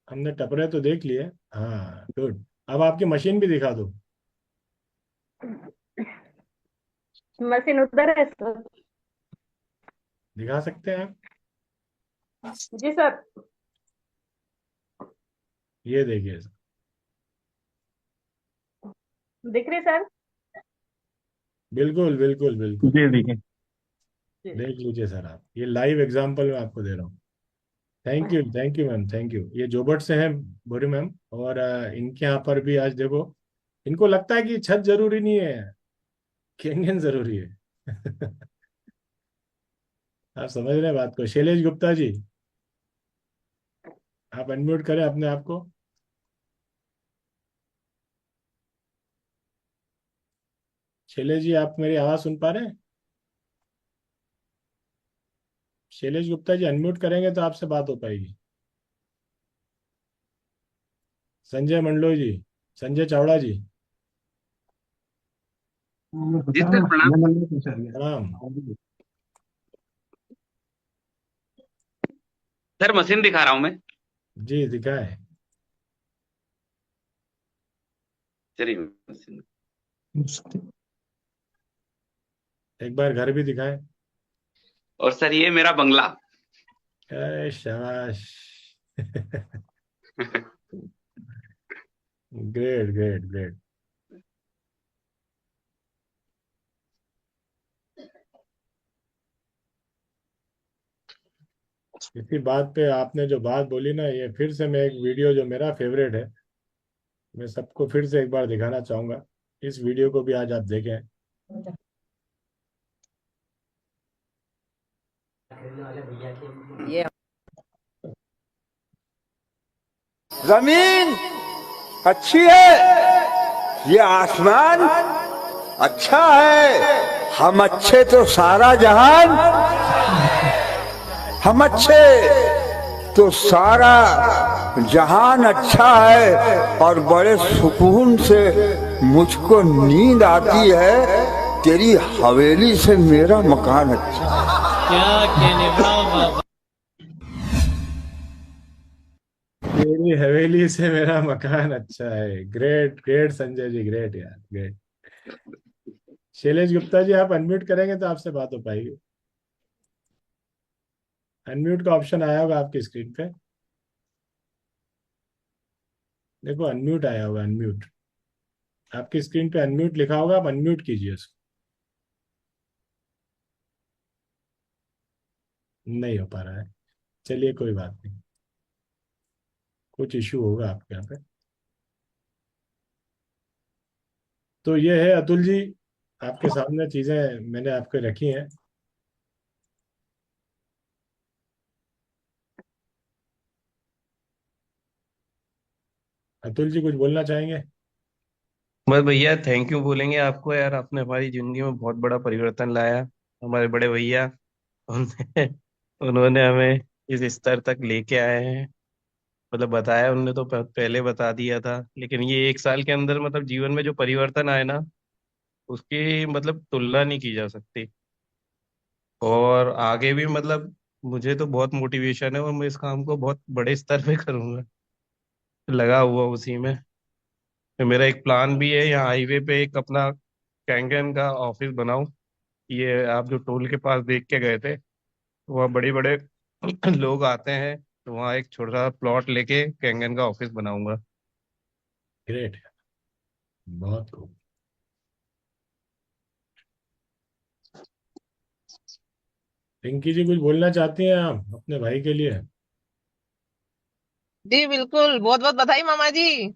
हमने टपरे तो देख लिए। हाँ गुड। अब आपकी मशीन भी दिखा दो। मशीन उधर है सर। दिखा सकते हैं आप? जी सर। ये देखिए सर। दिख रही सर। बिल्कुल बिल्कुल बिल्कुल। ये दिखे। जी। देख लीजिए सर, आप ये लाइव एग्जांपल मैं आपको दे रहा हूँ। Thank you ma'am, thank you. ये जोबट से हैं भूरी मैम, और इनके यहाँ पर भी आज देखो, इनको लगता है कि छत जरूरी नहीं है, केंगन जरूरी है। आप समझ रहे हैं बात को? शैलेश गुप्ता जी, आप अनम्यूट करें अपने आप को। शैलेश जी, आप मेरी आवाज सुन पा रहे हैं? शैलेश गुप्ता जी अनम्यूट करेंगे तो आपसे बात हो पाएगी। संजय मंडलोई जी, संजय चावड़ा जी, जी सर प्रणाम। प्रणाम। सर मशीन दिखा रहा हूँ मैं। जी दिखाए। चलिए मशीन। एक बार घर भी दिखाए। और सर ये मेरा बंगला। अरे शाबाश। Great great great. इसी बात पे आपने जो बात बोली ना, ये फिर से मैं एक वीडियो जो मेरा फेवरेट है, मैं सबको फिर से एक बार दिखाना चाहूंगा। इस वीडियो को भी आज आप देखें। ये जमीन अच्छी है, ये आसमान अच्छा है, हम अच्छे तो सारा जहान, हम अच्छे तो सारा जहान अच्छा है। और बड़े सुकून से मुझको नींद आती है, तेरी हवेली से मेरा मकान अच्छा। तेरी हवेली से मेरा मकान अच्छा है। Great great Sanjay ji, great यार, ग्रेट। शैलेश गुप्ता जी, आप अनम्यूट करेंगे तो आपसे बात हो पाएगी। अनम्यूट का ऑप्शन आया होगा आपकी स्क्रीन पे, देखो अनम्यूट आया होगा, अनम्यूट। आपकी स्क्रीन पे अनम्यूट लिखा होगा, आप अनम्यूट कीजिए उसको। नहीं हो पा रहा है, चलिए कोई बात नहीं, कुछ इशू होगा आपके यहाँ पे। तो ये है अतुल जी, आपके सामने चीजें मैंने आपके रखी हैं। अतुल जी कुछ बोलना चाहेंगे? बस भैया थैंक यू बोलेंगे आपको यार, आपने हमारी जिंदगी में बहुत बड़ा परिवर्तन लाया। हमारे बड़े भैया, उन्होंने उन्होंने हमें इस स्तर तक लेके आए हैं। मतलब बताया उनने तो पहले बता दिया था, लेकिन ये 1 साल के अंदर मतलब जीवन में जो परिवर्तन आए ना, उसकी मतलब तुलना नहीं की जा सकती। और आगे भी मतलब मुझे तो बहुत मोटिवेशन है और मैं इस काम को बहुत बड़े स्तर पे करूंगा, लगा हुआ उसी में। तो मेरा एक प्लान भी है यहाँ हाईवे पे एक अपना कैंगन का ऑफिस बनाऊं। ये आप जो टोल के पास देख के गए थे, वहाँ बड़े बड़े लोग आते हैं, तो वहाँ एक छोटा सा प्लॉट लेके कैंगन का ऑफिस बनाऊंगा। ग्रेट, बहुत खूब। पिंकी जी कुछ बोलना चाहती हैं आप अपने भाई के लिए? जी बिल्कुल, बहुत बहुत बधाई मामा जी।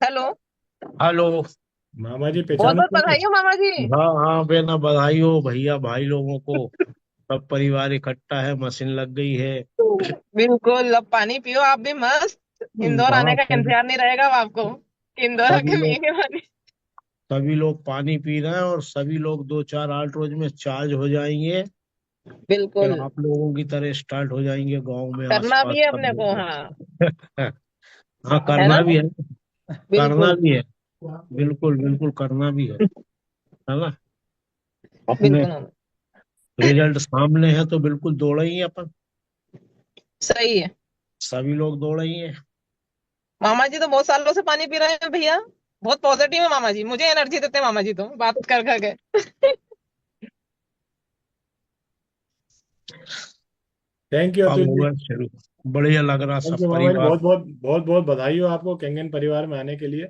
हेलो। हेलो। मामा जी बहुत पहचानो बहुत तो नहीं? बधाई हो मामा जी। हाँ हाँ बेना, बधाई हो भैया, भाई लोगों को। सब परिवार इकट्ठा है, मशीन लग गई है। बिल्कुल, अब पानी पियो आप भी मस्त। इंदौर हाँ आने का सब इंतजार नहीं रहेगा अब आपको, कि इंदौर सभी आके लोग पिएंगे पानी। सभी लोग पानी पी रहे हैं, और सभी लोग 2 4 8 रोज में चार्ज हो जाएंगे। फिर बिल्कुल, आप लोगों की तरह स्टार्ट हो जाएंगे गांव में करना आसपास भी है सब अपने को, लोग। हाँ। हाँ है ना। करना भी है। करना बिल्कुल। भी है। बिल्कुल बिल्कुल करना भी है ना। अपने बिल्कुल मामा। रिजल्ट सामने है तो बिल्कुल दौड़े ही अपन। सही है। सभी लोग दौड़े ही हैं। मामा जी तो बहुत सालों से पानी पी रहे हैं भैया। बहुत पॉजिटिव है मामा जी, मुझे एनर्जी देते हैं मामा जी तो बात कर करके। थैंक यू अब अतुल जी। होगा शुरू। बढ़िया लग रहा थैंक सब यू मामा जी, परिवार। बहुत बहुत बहुत बहुत बधाई हो आपको कैंगन परिवार में आने के लिए।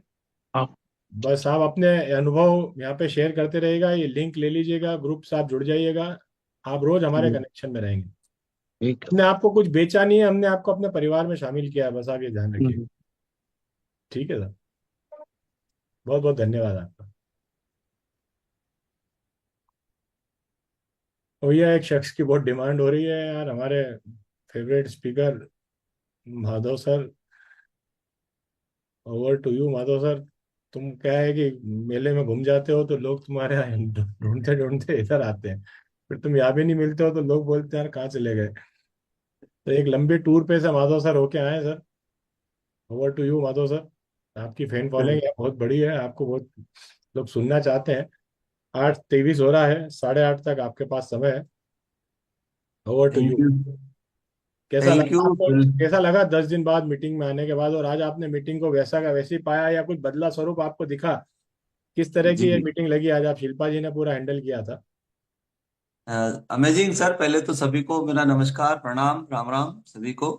हाँ बस आप अपने अनुभव यहाँ पे शेयर करते रहिएगा, ये लिंक ले लीजिएगा, ग्रुप से आप जुड़ जाइएगा। आप रोज हमारे कनेक्शन में रहेंगे। ठीक है। हमने आपको कुछ बेचा नहीं है, हमने आपको अपने परिवार में शामिल किया है, बस आप ये ध्यान रखिए। हम्म। ठीक है सर, बहुत बहुत धन्यवाद आपका। भैया एक शख्स की बहुत डिमांड हो रही है यार, हमारे favourite speaker Madhav sir. Over to you Madhav sir. तुम क्या है कि मेले में घूम जाते हो तो लोग तुम्हारे यहाँ ढूंढते ढूंढते इधर आते हैं, फिर तुम यहाँ भी नहीं मिलते हो तो लोग बोलते हैं यार कहाँ चले गए। तो एक लंबी टूर पे से माधव सर होके आए हैं sir. Over to you Madhav sir. आपकी फैन फॉलोइंग बहुत बड़ी है, आपको बहुत लोग सुनना चाहते हैं। 8:23 हो रहा है, 8:30 तक आपके पास समय है। Over to thank you. You. कैसा थैंक लगा यू। आपको? कैसा लगा 10 दिन बाद मीटिंग में आने के बाद, और आज आपने मीटिंग को वैसा का वैसे ही पाया या कुछ बदला स्वरूप आपको दिखा? किस तरह की जी, ये मीटिंग लगी आज? आप शिल्पा जी ने पूरा हैंडल किया था। Amazing sir. पहले तो सभी को मेरा नमस्कार, प्रणाम, राम राम सभी को।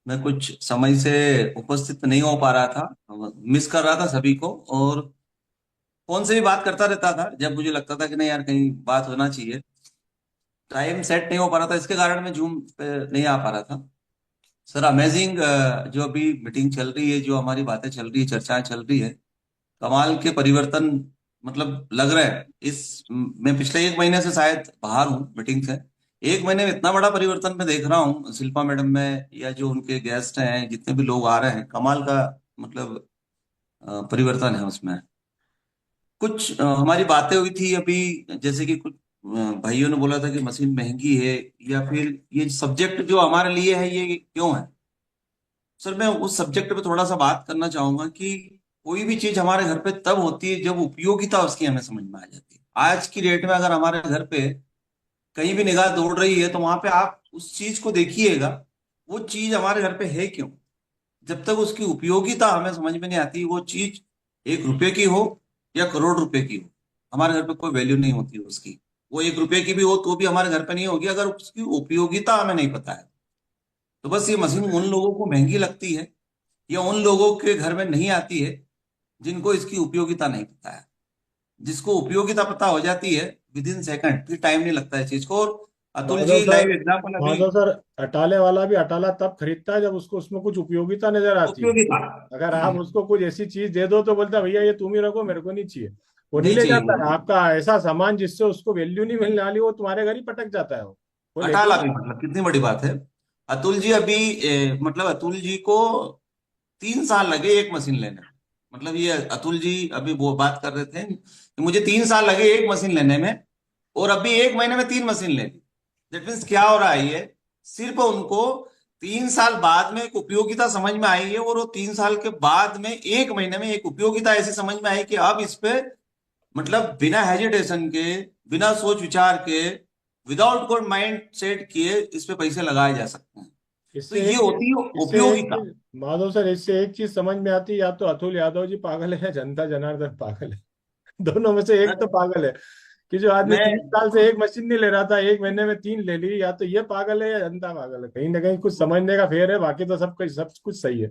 मैं कुछ समय से उपस्थित नहीं हो पा रहा था, मिस कर रहा था सभी को, और फोन से भी बात करता रहता था जब मुझे लगता था कि नहीं यार कहीं बात होना चाहिए। टाइम सेट नहीं हो पा रहा था, इसके कारण मैं जूम पे नहीं आ पा रहा था। सर अमेजिंग, जो अभी मीटिंग चल रही है, जो हमारी बातें चल रही है, चर्चाएं चल रही है, कमाल के परिवर्तन मतलब लग रहा है। मैं पिछले 1 महीने से शायद बाहर हूँ मीटिंग से। 1 महीने में इतना बड़ा परिवर्तन मैं देख रहा हूँ शिल्पा मैडम में, या जो उनके गेस्ट हैं, जितने भी लोग आ रहे हैं, कमाल का मतलब परिवर्तन है उसमें। कुछ हमारी बातें हुई थी अभी, जैसे कि कुछ भाइयों ने बोला था कि मशीन महंगी है, या फिर ये सब्जेक्ट जो हमारे लिए है ये क्यों है। सर मैं उस सब्जेक्ट पे थोड़ा सा बात करना चाहूंगा कि कोई भी चीज हमारे घर पे तब होती है जब उपयोगिता उसकी हमें समझ में आ जाती है। आज की डेट में अगर हमारे घर पे कहीं भी निगाह दौड़ रही है तो वहां पे आप उस चीज को देखिएगा, वो चीज हमारे घर पे है क्यों। जब तक उसकी उपयोगिता हमें समझ में नहीं आती, वो चीज 1 रुपए की हो या करोड़ रुपए की हो, हमारे घर पे कोई वैल्यू नहीं होती उसकी। वो 1 रुपए की भी हो तो भी हमारे घर पे नहीं होगी अगर उसकी उपयोगिता हमें नहीं पता है। तो बस ये मशीन उन लोगों को महंगी लगती है, या उन लोगों के घर में नहीं आती है जिनको इसकी उपयोगिता नहीं पता है। जिसको उपयोगिता पता हो जाती है, विद इन सेकंड, फिर टाइम नहीं लगता है चीज को। और Atul Madhav ji sir, live example अभी। माधव सर, अटाले वाला भी अटाला तब खरीदता है जब उसको उसमें कुछ उपयोगिता नजर आती है। उपयोगिता अगर आप उसको कुछ ऐसी चीज दे दो तो बोलता है भैया ये तुम ही रखो, मेरे को नहीं चाहिए। वो नहीं नहीं ले चाहिए जाता है मुझे। आपका ऐसा सामान जिससे उसको वैल्यू नहीं मिलने वाली, वो तुम्हारे घर ही पटक जाता है। वो लेके अटाला भी मतलब कितनी बड़ी बात है। अतुल जी अभी मतलब अतुल जी को 3 साल लगे एक मशीन लेने में। मतलब ये अतुल जी अभी वो बात कर रहे थे कि मुझे 3 साल लगे एक मशीन लेने में, और अभी 1 महीने में 3 मशीन ले ली। दैट मीन्स क्या हो रहा है, ये सिर्फ उनको 3 साल बाद में एक उपयोगिता समझ में आई है, और वो 3 साल के बाद में 1 महीने में एक उपयोगिता ऐसी समझ में आई कि अब इस पे मतलब बिना हेजिटेशन के, बिना सोच विचार के, विदाउट कोई माइंड सेट किए इस पे पैसे लगाए जा सकते हैं। तो इससे ये एक होती है इससे एक उपयोगिता। चीज माधव सर, इससे एक चीज समझ में आती है, या तो अतुल यादव जी पागल है या जनता जनार्दन पागल है। दोनों में से एक सर तो पागल है, कि जो आदमी मैं 3 साल से एक मशीन नहीं ले रहा था, 1 महीने में 3 ले ली। या तो ये पागल है या जनता पागल है, कहीं ना कहीं कुछ समझने का फेर है, बाकी तो सब कुछ सही है।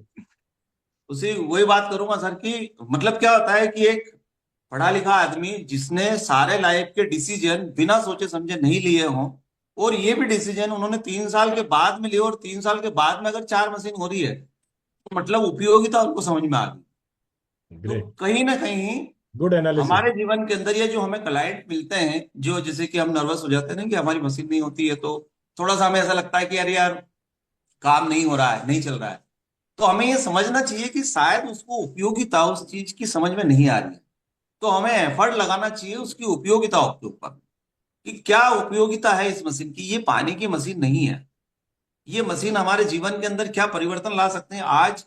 उसी वही बात करूंगा सर कि मतलब क्या होता है कि एक पढ़ा लिखा आदमी जिसने सारे लाइफ के डिसीजन बिना सोचे समझे नहीं लिए हों, और ये भी डिसीजन उन्होंने 3 साल के बाद में लिए, और 3 साल के बाद में अगर 4 मशीन हो रही है तो मतलब उपयोगिता उनको समझ में आ गई। तो ग्रेट, कहीं ना कहीं गुड एनालिसिस। हमारे जीवन के अंदर ये जो हमें क्लाइंट मिलते हैं, जो जैसे कि हम नर्वस हो जाते हैं ना कि हमारी मशीन नहीं होती है, तो थोड़ा सा हमें ऐसा लगता है कि अरे यार काम नहीं हो रहा है, नहीं चल रहा है। तो हमें ये समझना चाहिए कि शायद उसको उपयोगिता उस चीज की समझ में नहीं आ रही है। तो हमें एफर्ट लगाना चाहिए उसकी उपयोगिता के ऊपर, कि क्या उपयोगिता है इस मशीन की। ये पानी की मशीन नहीं है, ये मशीन हमारे जीवन के अंदर क्या परिवर्तन ला सकते हैं आज।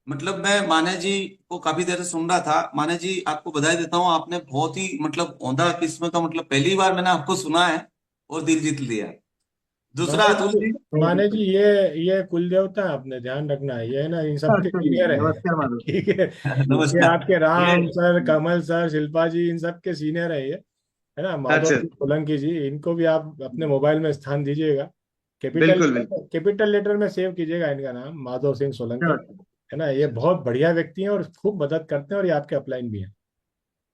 मतलब मैं माने जी को काफी देर से सुन रहा था। माने जी आपको बधाई देता हूँ, आपने बहुत ही मतलब औंधा किस्म का, मतलब पहली बार मैंने आपको सुना है और दिल जीत लिया। दूसरा माने अतुल जी, जी। माने जी, ये कुल देवता है, आपने ध्यान रखना है, ये है ना, इन सबके अच्छा जी, सीनियर है। नमस्कार माधव ठीक है, ये नमस्कार। आपके ये राम सर, कमल सर, शिल्पा जी, इन सब के सीनियर है ये, है ना। माधव अच्छा, सिंह सोलंकी जी, इनको भी आप अपने मोबाइल में स्थान दीजिएगा। कैपिटल बिल्कुल बिल्कुल। कैपिटल लेटर में सेव कीजिएगा इनका नाम, माधव सिंह सोलंकी, सर। है ना। ये बहुत बढ़िया व्यक्ति हैं और खूब मदद करते हैं, और ये आपके अपलाइन भी हैं।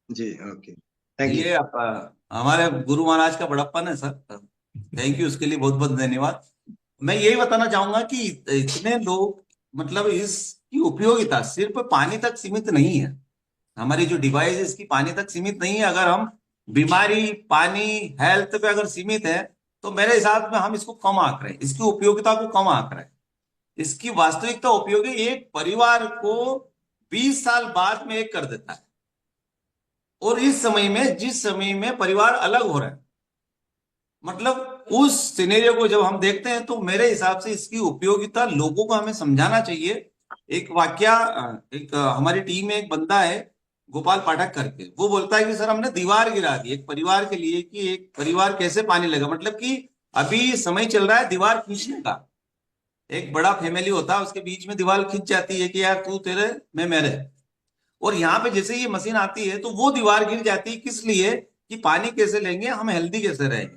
जी, ओके, थैंक यू। ये हमारे गुरु महाराज का बड़प्पन है सर। थैंक यू, उसके लिए बहुत बहुत धन्यवाद। मैं यही बताना चाहूंगा कि इतने लोग, मतलब इसकी उपयोगिता सिर्फ पानी तक सीमित नहीं है। हमारी जो डिवाइस है इसकी पानी तक सीमित नहीं है। अगर हम बीमारी, पानी, हेल्थ पे अगर सीमित है तो मेरे हिसाब में हम इसको कम आंक रहे हैं, इसकी उपयोगिता को कम आंक रहे हैं। इसकी वास्तविकता उपयोगी एक परिवार को 20 साल बाद में एक कर देता है। और इस समय में, जिस समय में परिवार अलग हो रहे हैं, मतलब उस सिनेरियो को जब हम देखते हैं तो मेरे हिसाब से इसकी उपयोगिता लोगों को हमें समझाना चाहिए। एक वाक्या, हमारी टीम में एक बंदा है गोपाल पाठक करके, वो बोलता है कि सर हमने दीवार गिरा दी एक परिवार के लिए, कि एक परिवार कैसे पानी लगा। मतलब कि अभी समय चल रहा है दीवार खींचने का। एक बड़ा फैमिली होता है, उसके बीच में दीवार खींच जाती है कि यार तू तेरे मैं मेरे। और यहाँ पे जैसे ये मशीन आती है तो वो दीवार गिर जाती है, किस लिए? कि पानी कैसे लेंगे हम, हेल्दी कैसे रहेंगे।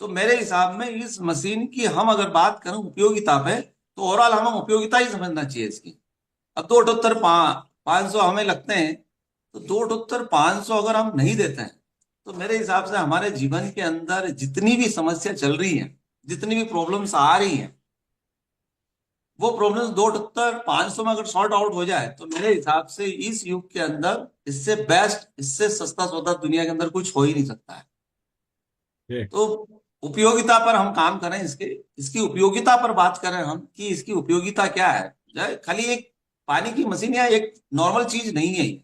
तो मेरे हिसाब में इस मशीन की हम अगर बात करें उपयोगिता पे, तो ओवरऑल हमें उपयोगिता ही समझना चाहिए इसकी। अब 2 अठहत्तर 500 हमें लगते हैं, तो 2 अठहत्तर 500 अगर हम नहीं देते हैं तो मेरे हिसाब से हमारे जीवन के अंदर जितनी भी समस्या चल रही है, जितनी भी प्रॉब्लम्स आ रही हैं, वो प्रॉब्लम्स 2 अठहत्तर 500 में अगर सॉर्ट आउट हो जाए तो मेरे हिसाब से इस युग के अंदर इससे बेस्ट, इससे सस्ता सौदा दुनिया के अंदर कुछ हो ही नहीं सकता है। जी। तो उपयोगिता पर हम काम करें, इसकी उपयोगिता पर बात करें हम कि इसकी उपयोगिता क्या है। खाली एक पानी की मशीन या एक नॉर्मल चीज नहीं है ये।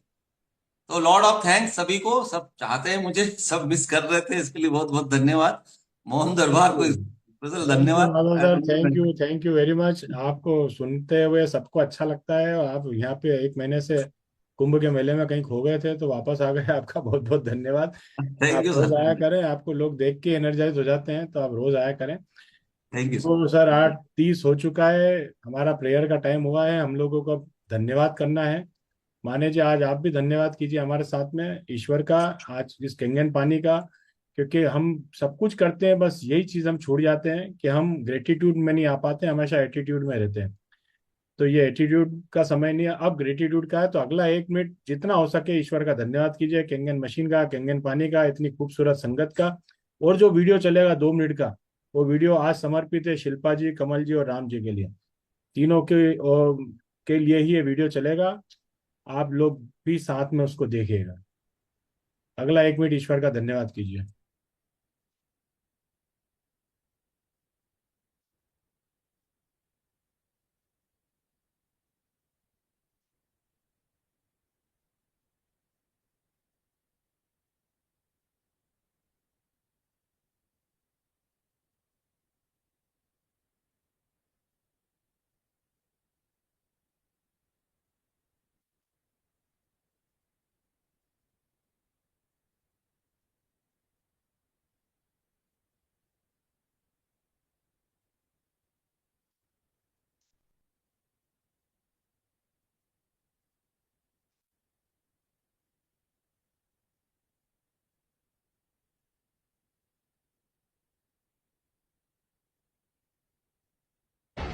तो लॉर्ड ऑफ थैंक्स सभी को, सब चाहते हैं मुझे, सब मिस कर रहे थे, इसके लिए बहुत बहुत धन्यवाद। मोहन दरबार को स्पेशल थैंक यू धन्यवाद। Madhav sir, thank you very much. आपको सुनते हुए सबको अच्छा लगता है, और आप यहाँ पे 1 महीने से कुंभ के मेले में कहीं खो गए थे तो वापस आ गए, आपका बहुत बहुत धन्यवाद। थैंक आप यू रोज सर। आया करें, आपको लोग देख के एनर्जाइज हो जाते हैं, तो आप रोज आया करें। Thank you sir. तो सर 8:30 हो चुका है, हमारा प्रेयर का टाइम हुआ है, हम लोगों को अब धन्यवाद करना है। माने जी, आज आप भी धन्यवाद कीजिए हमारे साथ में ईश्वर का, आज इस कंगन पानी का। क्योंकि हम सब कुछ करते हैं, बस यही चीज हम छूट जाते हैं कि हम ग्रेटिट्यूड में नहीं आ पाते, हमेशा एटीट्यूड में रहते हैं। तो ये एटीट्यूड का समय नहीं है, अब ग्रेटिट्यूड का है। तो अगला 1 मिनट जितना हो सके ईश्वर का धन्यवाद कीजिए, कंगन मशीन का, कंगन पानी का, इतनी खूबसूरत संगत का। और जो वीडियो चलेगा 2 मिनट का, वो वीडियो आज समर्पित है शिल्पा जी, कमल जी और राम जी के लिए। तीनों के लिए ही ये वीडियो चलेगा। आप लोग भी साथ में उसको देखिएगा। अगला 1 मिनट ईश्वर का धन्यवाद कीजिए।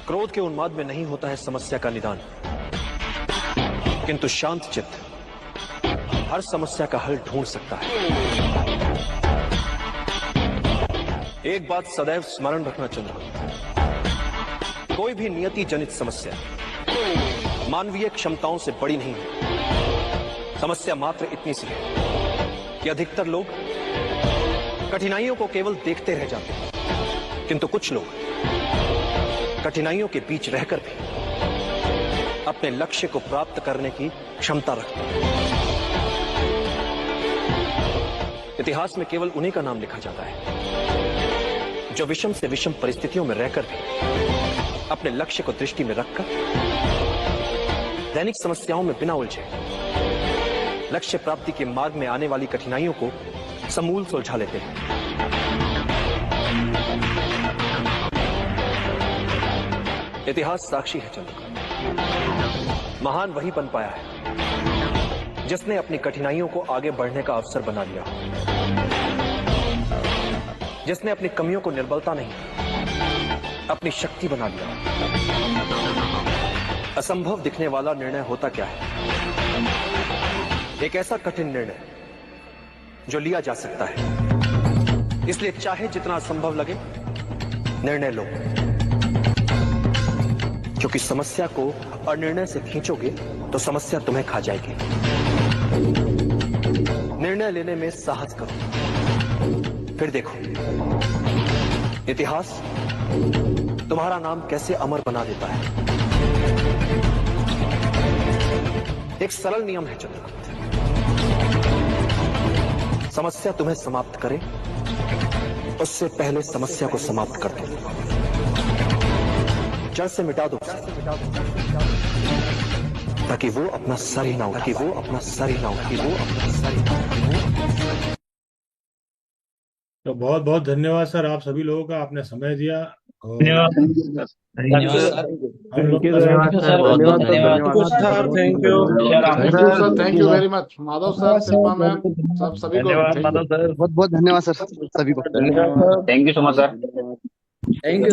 क्रोध के उन्माद में नहीं होता है समस्या का निदान, किंतु शांत चित्त हर समस्या का हल ढूंढ सकता है। एक बात सदैव स्मरण रखना चंद्र, कोई भी नियति जनित समस्या मानवीय क्षमताओं से बड़ी नहीं है। समस्या मात्र इतनी सी है कि अधिकतर लोग कठिनाइयों को केवल देखते रह जाते हैं, किंतु कुछ लोग कठिनाइयों के बीच रहकर भी अपने लक्ष्य को प्राप्त करने की क्षमता रखते हैं। इतिहास में केवल उन्हीं का नाम लिखा जाता है जो विषम से विषम परिस्थितियों में रहकर भी अपने लक्ष्य को दृष्टि में रखकर दैनिक समस्याओं में बिना उलझे लक्ष्य प्राप्ति के मार्ग में आने वाली कठिनाइयों को समूल सुलझा लेते हैं। इतिहास साक्षी है चंद्र का, महान वही बन पाया है जिसने अपनी कठिनाइयों को आगे बढ़ने का अवसर बना लिया, जिसने अपनी कमियों को निर्बलता नहीं अपनी शक्ति बना लिया। असंभव दिखने वाला निर्णय होता क्या है? एक ऐसा कठिन निर्णय जो लिया जा सकता है। इसलिए चाहे जितना असंभव लगे, निर्णय लो, क्योंकि समस्या को अनिर्णय से खींचोगे तो समस्या तुम्हें खा जाएगी। निर्णय लेने में साहस करो, फिर देखो इतिहास तुम्हारा नाम कैसे अमर बना देता है। एक सरल नियम है चंद्रकांत, समस्या तुम्हें समाप्त करे उससे पहले समस्या को समाप्त कर दो, जड़ से मिटा दो, ताकि वो अपना सर ही ना उठा, तो बहुत बहुत धन्यवाद सर, आप सभी लोगों का, आपने समय दिया। और हम लोग thank you very much Madhav sir, Shilpa ma'am, सब सभी को बहुत बहुत धन्यवाद सर, सभी को thank you so much sir. Thank you.